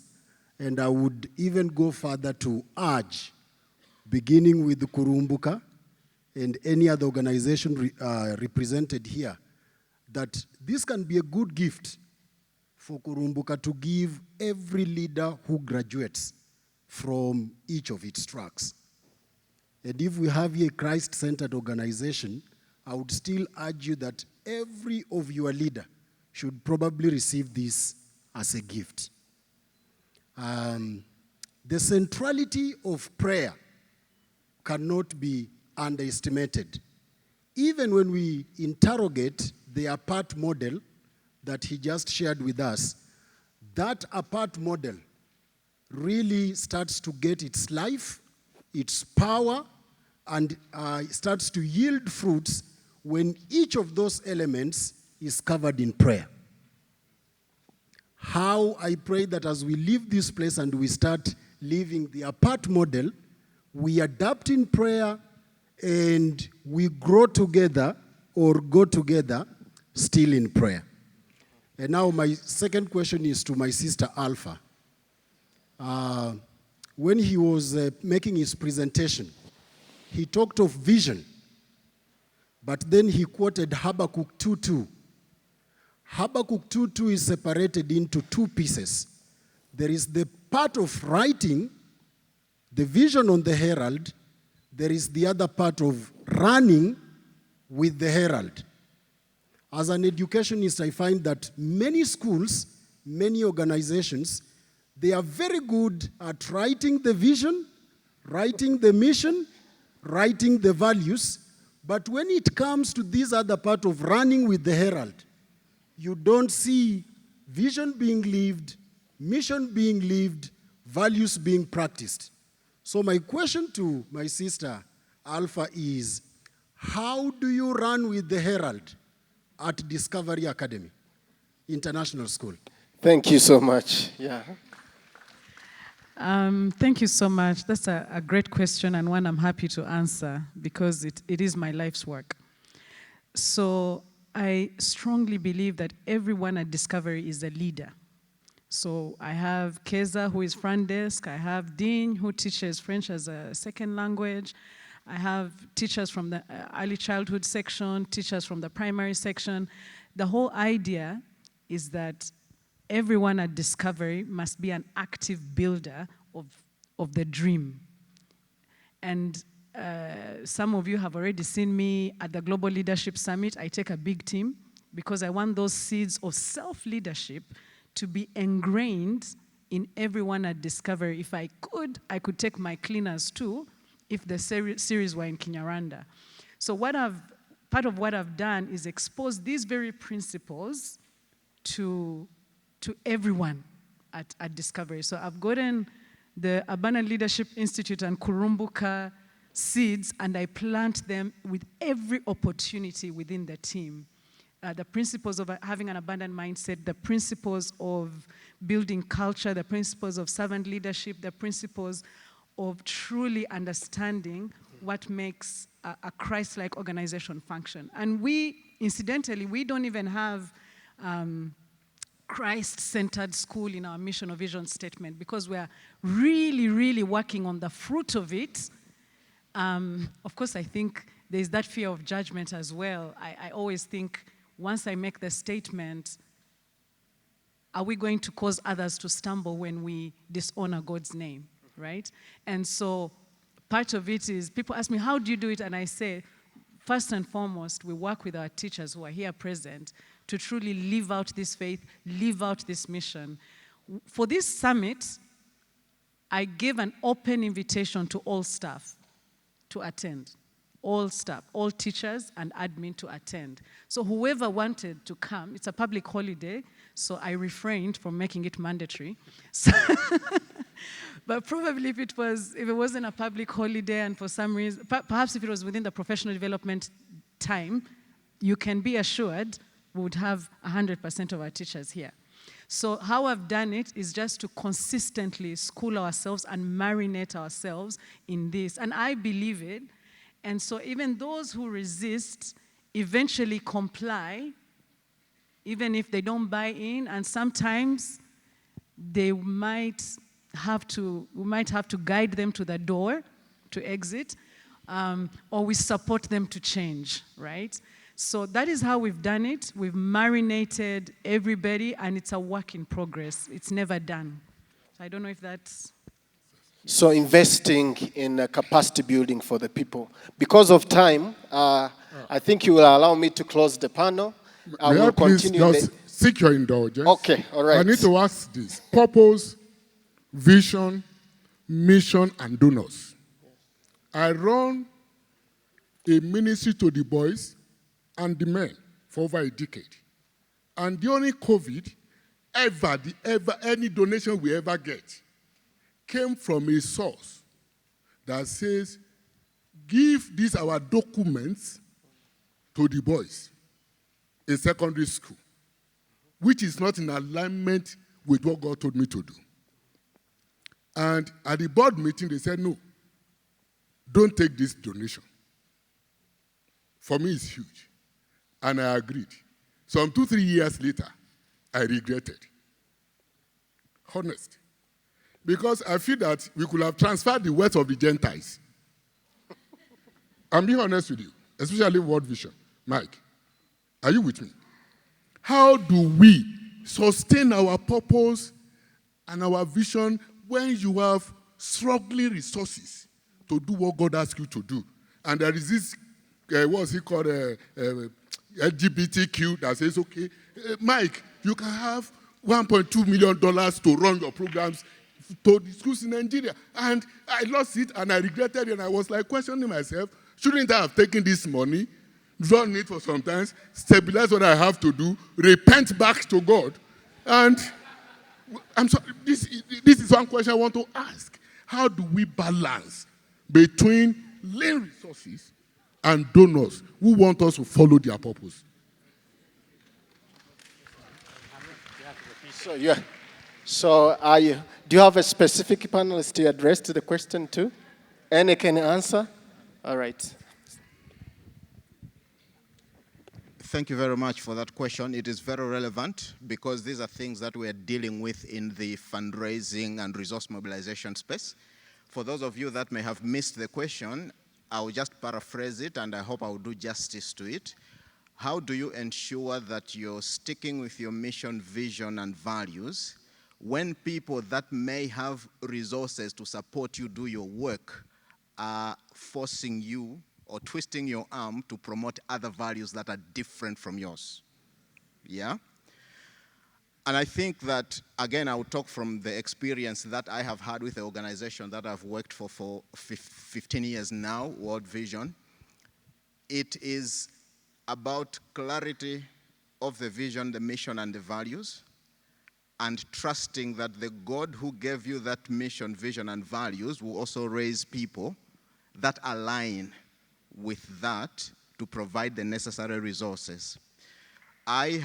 and I would even go further to urge, beginning with Kurumbuka and any other organization represented here, that this can be a good gift for Kurumbuka to give every leader who graduates from each of its tracks. And if we have a Christ-centered organization, I would still urge you that every of your leader should probably receive this as a gift. The centrality of prayer cannot be underestimated. Even when we interrogate the apart model that he just shared with us, that apart model really starts to get its life, its power, and starts to yield fruits when each of those elements is covered in prayer. How I pray that as we leave this place and we start living the apart model, we adapt in prayer and we grow together or go together still in prayer. And now my second question is to my sister Alpha. When he was making his presentation, he talked of vision, but then he quoted Habakkuk 2:2. Habakkuk 2:2 is separated into two pieces. There is the part of writing, the vision on the herald. There is the other part of running with the herald. As an educationist, I find that many schools, many organizations, they are very good at writing the vision, writing the mission, writing the values, but when it comes to this other part of running with the herald, you don't see vision being lived, mission being lived, values being practiced. So my question to my sister, Alpha, is how do you run with the herald at Discovery Academy International School?
Thank you so much. Yeah.
Thank you so much. That's a great question and one I'm happy to answer because it is my life's work. So I strongly believe that everyone at Discovery is a leader. So I have Keza, who is front desk. I have Dean, who teaches French as a second language. I have teachers from the early childhood section, teachers from the primary section. The whole idea is that everyone at Discovery must be an active builder of the dream. And some of you have already seen me at the Global Leadership Summit. I take a big team because I want those seeds of self-leadership to be ingrained in everyone at Discovery. If I could take my cleaners too, if the series were in Kinyarwanda. So part of what I've done is expose these very principles to everyone at Discovery. So I've gotten the Abundant Leadership Institute and Kurumbuka seeds, and I plant them with every opportunity within the team. The principles of having an abundant mindset, the principles of building culture, the principles of servant leadership, the principles of truly understanding what makes a Christ-like organization function. And incidentally, we don't even have Christ-centered school in our mission or vision statement because we are really, really working on the fruit of it. Of course, I think there's that fear of judgment as well. I always think once I make the statement, are we going to cause others to stumble when we dishonor God's name, right? And so part of it is, people ask me, how do you do it? And I say, first and foremost, we work with our teachers who are here present to truly live out this faith, live out this mission. For this summit, I gave an open invitation to all staff to attend. All staff, all teachers and admin to attend. So whoever wanted to come, it's a public holiday, so I refrained from making it mandatory. So but probably if it wasn't a public holiday and for some reason, perhaps if it was within the professional development time, you can be assured we would have 100% of our teachers here. So how I've done it is just to consistently school ourselves and marinate ourselves in this. And I believe it. And so even those who resist eventually comply, even if they don't buy in, and sometimes we might have to guide them to the door to exit, or we support them to change, right? So that is how we've done it. We've marinated everybody, and it's a work in progress. It's never done. So I don't know if that's...
So investing in capacity building for the people. Because of time, I think you will allow me to close the panel. I will continue.
Just seek your indulgence.
Okay, all right.
I need to ask this. Purpose, vision, mission, and donors. I run a ministry to the boys and the men for over a decade. And during COVID, any donation we ever get came from a source that says, give these our documents to the boys in secondary school, which is not in alignment with what God told me to do. And at the board meeting, they said, no, don't take this donation. For me, it's huge. And I agreed. Some 2-3 years later, I regretted. Honest. Because I feel that we could have transferred the wealth of the Gentiles. I'm being honest with you, especially World Vision. Mike, are you with me? How do we sustain our purpose and our vision when you have struggling resources to do what God asks you to do? And there is this, what's he called, LGBTQ that says, okay, Mike, you can have $1.2 million to run your programs to the schools in Nigeria. And I lost it and I regretted it. And I was like questioning myself, shouldn't I have taken this money, drawn it for some time, stabilize what I have to do, repent back to God? And I'm sorry, this is one question I want to ask. How do we balance between lean resources and donors who want us to follow their purpose?
So, yeah. So, do you have a specific panelist to address to the question too? Any can answer? All right.
Thank you very much for that question. It is very relevant because these are things that we are dealing with in the fundraising and resource mobilization space. For those of you that may have missed the question, I will just paraphrase it and I hope I will do justice to it. How do you ensure that you're sticking with your mission, vision, and values when people that may have resources to support you do your work are forcing you or twisting your arm to promote other values that are different from yours? Yeah? And I think that, again, I will talk from the experience that I have had with the organization that I've worked for 15 years now, World Vision. It is about clarity of the vision, the mission, and the values, and trusting that the God who gave you that mission, vision, and values will also raise people that align with that to provide the necessary resources. I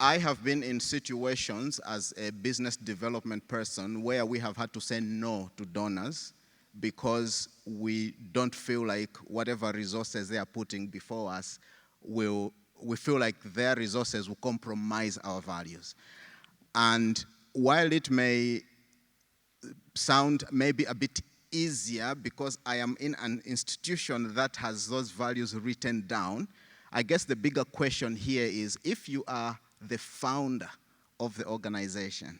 have been in situations as a business development person where we have had to say no to donors because we don't feel like whatever resources they are putting before us we feel like their resources will compromise our values. And while it may sound maybe a bit easier because I am in an institution that has those values written down, I guess the bigger question here is, if you are the founder of the organization,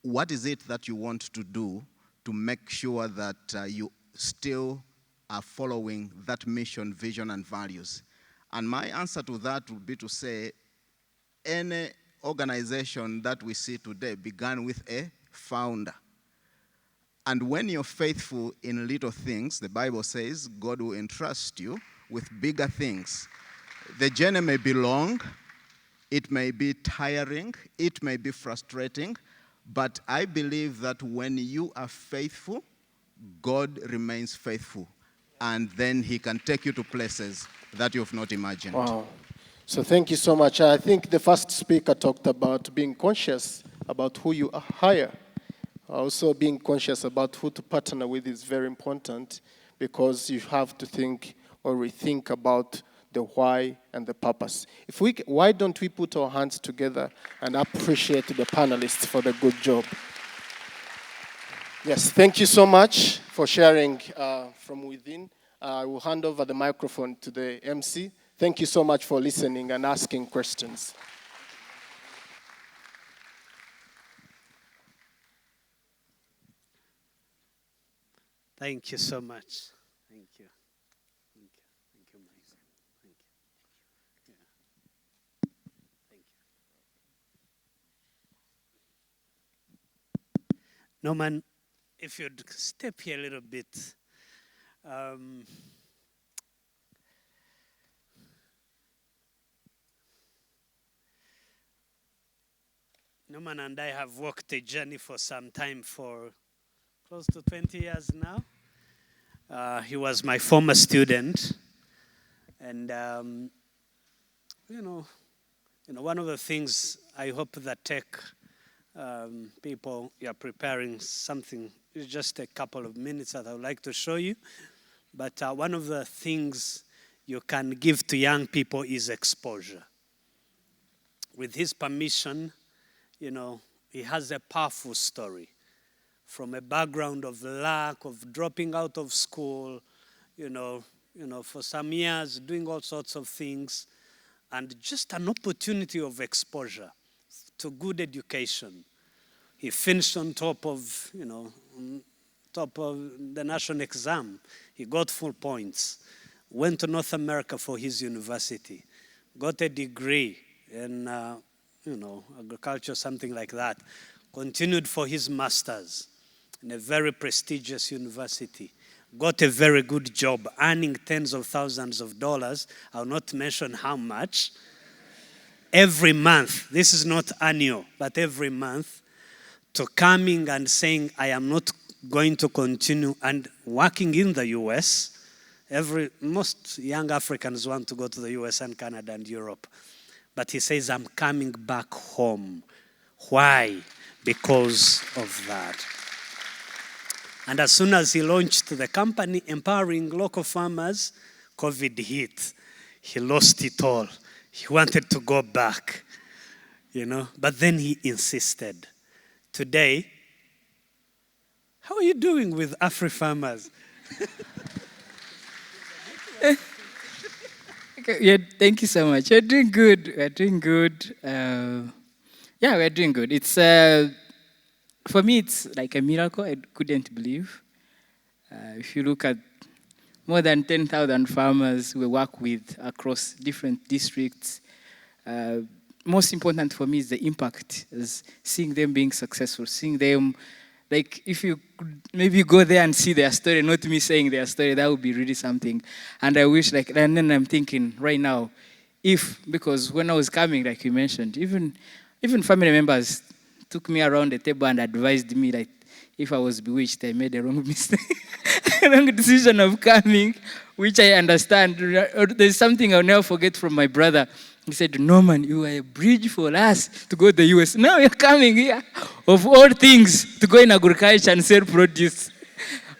what is it that you want to do to make sure that you still are following that mission, vision, and values? And my answer to that would be to say, any organization that we see today began with a founder. And when you're faithful in little things, the Bible says God will entrust you with bigger things. The journey may be long, it may be tiring, it may be frustrating, but I believe that when you are faithful, God remains faithful, and then he can take you to places that you've not imagined.
Wow. So thank you so much. I think the first speaker talked about being conscious about who you hire. Also being conscious about who to partner with is very important, because you have to think or rethink about the why and the purpose. Why don't we put our hands together and appreciate the panelists for the good job? Yes, thank you so much for sharing from within. I will hand over the microphone to the MC. Thank you so much for listening and asking questions.
Thank you so much. Thank you. Thank you. Thank you, Mike. Thank you. Yeah. Thank you. Norman, if you'd step here a little bit. Norman and I have walked a journey for some time, for close to 20 years now. He was my former student, and one of the things I hope that tech people, you are preparing something. It's just a couple of minutes that I would like to show you. But one of the things you can give to young people is exposure. With his permission, he has a powerful story. From a background of lack, of dropping out of school, for some years, doing all sorts of things, and just an opportunity of exposure to good education. He finished on top of the national exam. He got full points. Went to North America for his university. Got a degree in agriculture, something like that. Continued for his master's in a very prestigious university. Got a very good job, earning tens of thousands of dollars. I'll not mention how much. Every month, this is not annual, but every month, to coming and saying, I am not going to continue, and working in the US. Most young Africans want to go to the US and Canada and Europe. But he says, I'm coming back home. Why? Because of that. And as soon as he launched the company, empowering local farmers, COVID hit. He lost it all. He wanted to go back, but then he insisted. Today, how are you doing with Afri-Farmers?
Yeah, thank you so much. We're doing good. We're doing good. We're doing good. It's for me, it's like a miracle. I couldn't believe. If you look at more than 10,000 farmers we work with across different districts, most important for me is the impact, is seeing them being successful, seeing them, like if you could maybe go there and see their story, not me saying their story, that would be really something. And I wish, and then I'm thinking right now, because when I was coming, like you mentioned, even family members took me around the table and advised me, like, if I was bewitched, I made a wrong mistake, a wrong decision of coming, which I understand. There's something I'll never forget from my brother. He said, Norman, you are a bridge for us to go to the US. Now you're coming here, of all things, to go in agriculture and sell produce.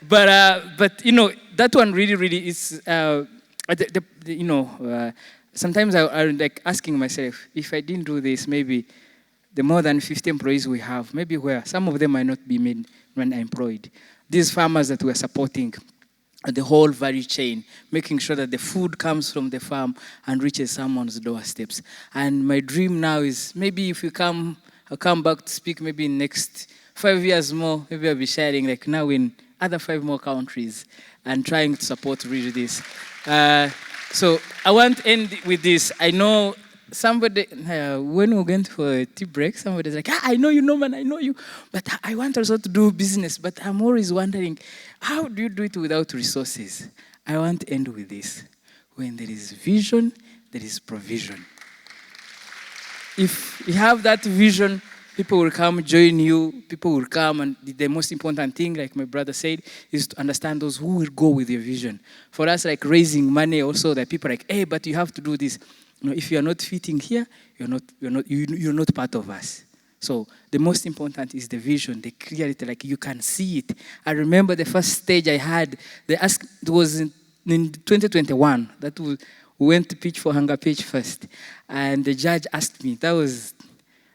But that one really is, sometimes I'm like asking myself, if I didn't do this, maybe the more than 50 employees we have, maybe where some of them might not be made when employed. These farmers that we're supporting, the whole value chain, making sure that the food comes from the farm and reaches someone's doorsteps. And my dream now is maybe if I'll come back to speak maybe in next 5 years more, maybe I'll be sharing like now in other 5 more countries and trying to support really this. So I want to end with this. I know somebody, when we went for a tea break, somebody's like, I know you, Norman, I know you, but I want also to do business, but I'm always wondering, how do you do it without resources? I want to end with this. When there is vision, there is provision. If you have that vision, people will come join you, people will come, and the most important thing, like my brother said, is to understand those who will go with your vision. For us, like raising money also, that people are like, hey, but you have to do this. If you are not fitting here, you're not part of us. So the most important is the vision, the clarity, like you can see it. I remember the first stage I had, it was in 2021, that we went to pitch for Hunger Pitch first. And the judge asked me,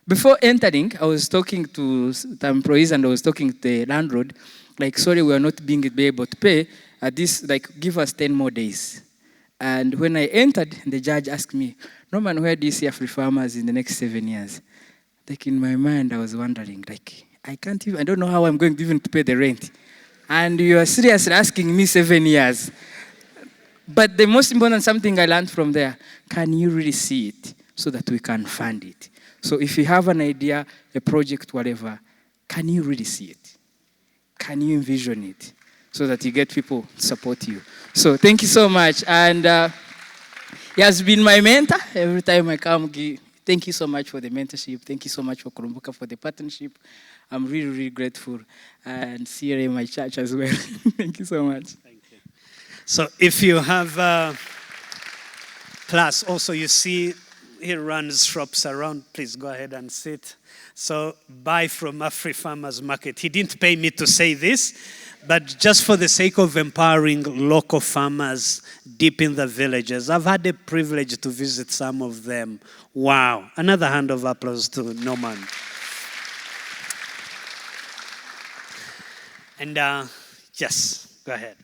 before entering, I was talking to the employees and I was talking to the landlord, like, sorry, we are not being able to pay. Give us 10 more days. And when I entered, the judge asked me, Norman, where do you see Afri-Farmers in the next 7 years? Like in my mind, I was wondering, like, I don't know how I'm going to even pay the rent. And you are seriously asking me 7 years. But the most important something I learned from there, can you really see it so that we can fund it? So if you have an idea, a project, whatever, can you really see it? Can you envision it so that you get people to support you? So thank you so much. And he has been my mentor. Every time I come, thank you so much for the mentorship. Thank you so much for Kurumbuka for the partnership. I'm really, really grateful. And see you in my church as well. Thank you so much.
Thank you. So if you have plus also you see he runs shops around, please go ahead and sit. So buy from Afri-Farmers Market. He didn't pay me to say this, but just for the sake of empowering local farmers deep in the villages. I've had the privilege to visit some of them. Wow. Another hand of applause to Norman. And yes, go ahead.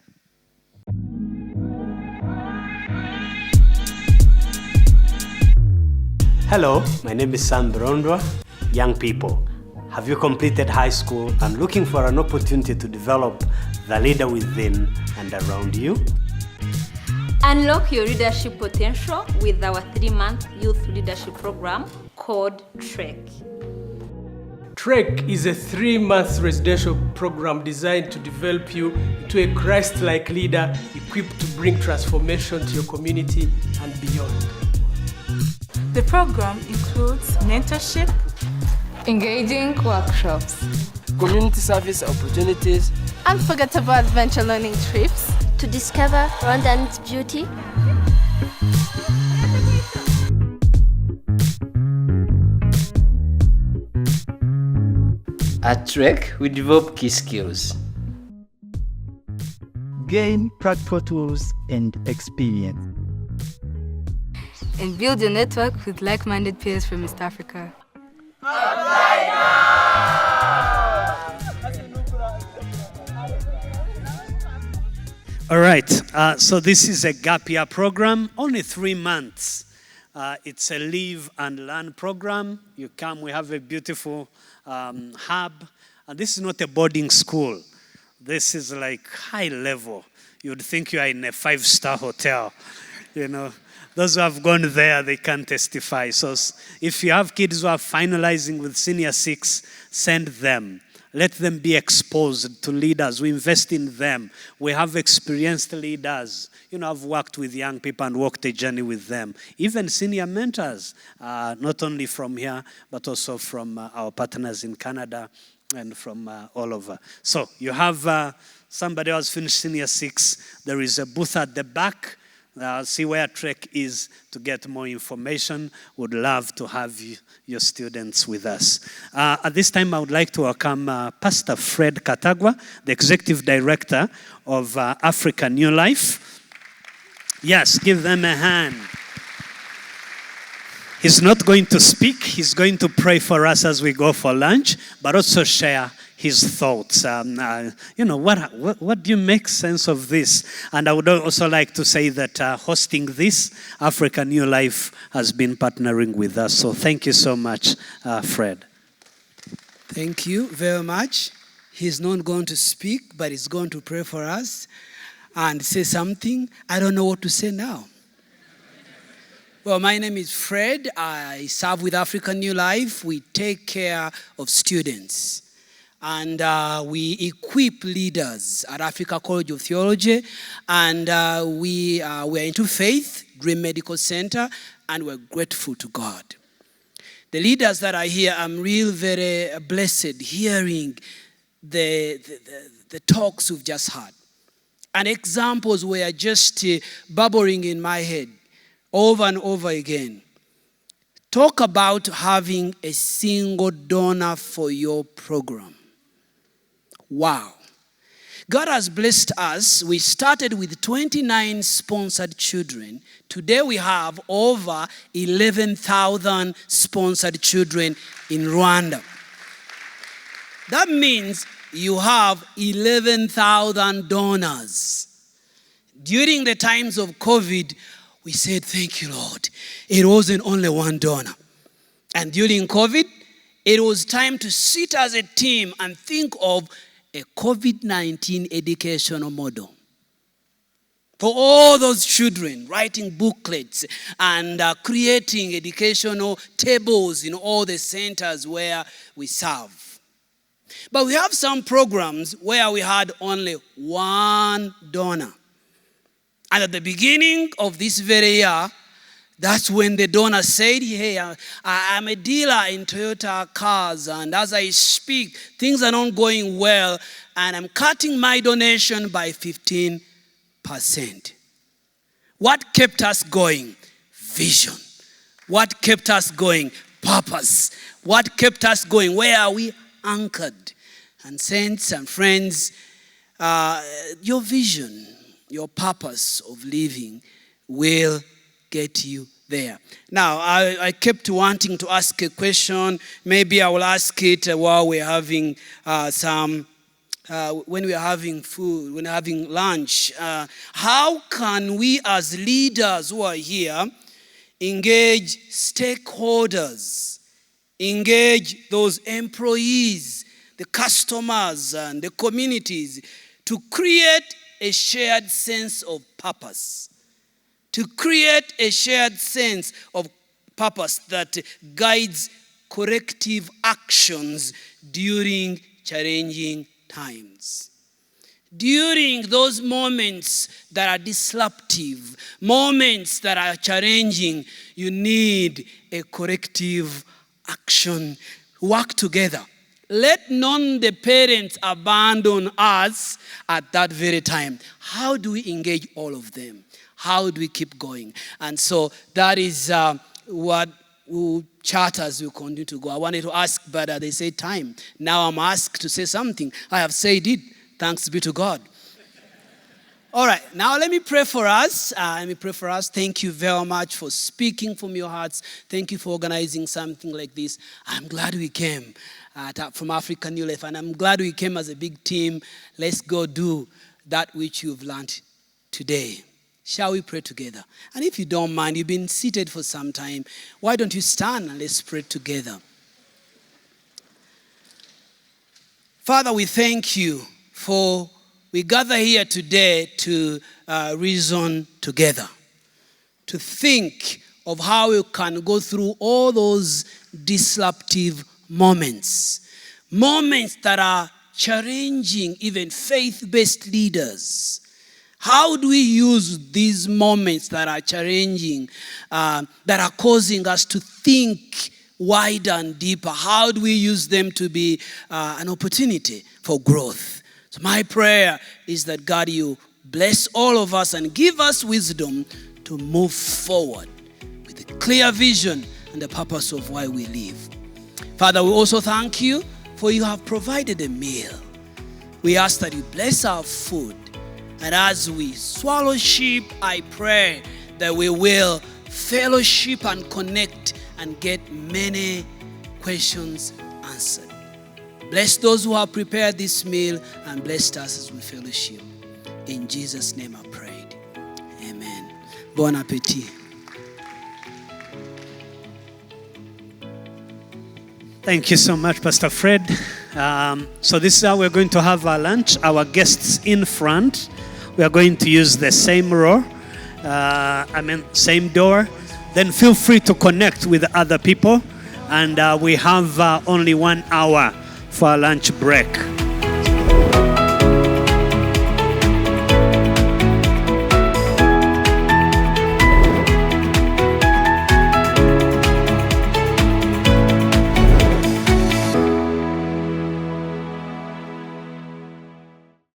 Hello, my name is Sam Brondwa. Young people, have you completed high school and looking for an opportunity to develop the leader within and around you?
Unlock your leadership potential with our 3-month youth leadership program. called TREK.
TREK is a 3-month residential program designed to develop you into a Christ-like leader equipped to bring transformation to your community and beyond.
The program includes mentorship,
engaging workshops,
community service opportunities,
unforgettable adventure learning trips
to discover Rwandan's beauty.
At TREK, we develop key skills,
gain practical tools and experience,
and build a network with like-minded peers from East Africa.
All right, so this is a gap year program, only 3 months. It's a live and learn program. You come, we have a beautiful hub. And this is not a boarding school. This is like high level. You'd think you are in a 5-star hotel. You know, those who have gone there, they can testify. So if you have kids who are finalizing with senior 6, send them. Let them be exposed to leaders. We invest in them. We have experienced leaders. You know, I've worked with young people and walked a journey with them. Even senior mentors, not only from here, but also from our partners in Canada and from all over. So you have somebody who has finished senior 6. There is a booth at the back. See where TREK is to get more information. Would love to have your students with us. At this time, I would like to welcome Pastor Fred Katagwa, the Executive Director of Africa New Life. Yes, give them a hand. He's not going to speak. He's going to pray for us as we go for lunch, but also share his thoughts. You know, what do you make sense of this? And I would also like to say that hosting this, Africa New Life has been partnering with us. So thank you so much, Fred.
Thank you very much. He's not going to speak, but he's going to pray for us and say something. I don't know what to say now. Well, my name is Fred. I serve with Africa New Life. We take care of students. And we equip leaders at Africa College of Theology. And we're into faith, Dream Medical Center, and we're grateful to God. The leaders that are here, I'm really very blessed hearing the talks we've just had. And examples were just bubbling in my head over and over again. Talk about having a single donor for your program. Wow. God has blessed us. We started with 29 sponsored children. Today we have over 11,000 sponsored children in Rwanda. That means you have 11,000 donors. During the times of COVID, we said, thank you, Lord. It wasn't only one donor. And during COVID, it was time to sit as a team and think of a COVID-19 educational model. For all those children, writing booklets and creating educational tables in all the centers where we serve. But we have some programs where we had only one donor. And at the beginning of this very year, that's when the donor said, hey, I'm a dealer in Toyota cars, and as I speak, things are not going well, and I'm cutting my donation by 15%. What kept us going? Vision. What kept us going? Purpose. What kept us going? Where are we anchored? And saints and friends, your vision, your purpose of living will get you there. Now, I kept wanting to ask a question. Maybe I will ask it while we're having when we're having food, when we're having lunch. How can we as leaders who are here engage stakeholders, engage those employees, the customers and the communities to create a shared sense of purpose, to create a shared sense of purpose that guides corrective actions during challenging times. During those moments that are disruptive, moments that are challenging, you need a corrective action. Work together. Let none the parents abandon us at that very time. How do we engage all of them? How do we keep going? And so that is what charters will continue to go. I wanted to ask, but they say time. Now I'm asked to say something. I have said it. Thanks be to God. All right, now let me pray for us. Thank you very much for speaking from your hearts. Thank you for organizing something like this. I'm glad we came from African New Life, and I'm glad we came as a big team. Let's go do that which you've learned today. Shall we pray together? And if you don't mind, you've been seated for some time. Why don't you stand and let's pray together. Father, we thank you for we gather here today to reason together, to think of how we can go through all those disruptive moments that are challenging even faith-based leaders. How do we use these moments that are challenging, that are causing us to think wider and deeper? How do we use them to be an opportunity for growth? So my prayer is that God, you bless all of us and give us wisdom to move forward with a clear vision and the purpose of why we live. Father, we also thank you for you have provided a meal. We ask that you bless our food. And as we swallow sheep, I pray that we will fellowship and connect and get many questions answered. Bless those who have prepared this meal and bless us as we fellowship. In Jesus' name I prayed. Amen. Bon appetit.
Thank you so much, Pastor Fred. So this is how we're going to have our lunch. Our guests in front. We are going to use the same row. Same door. Then feel free to connect with other people. And we have only 1 hour for our lunch break.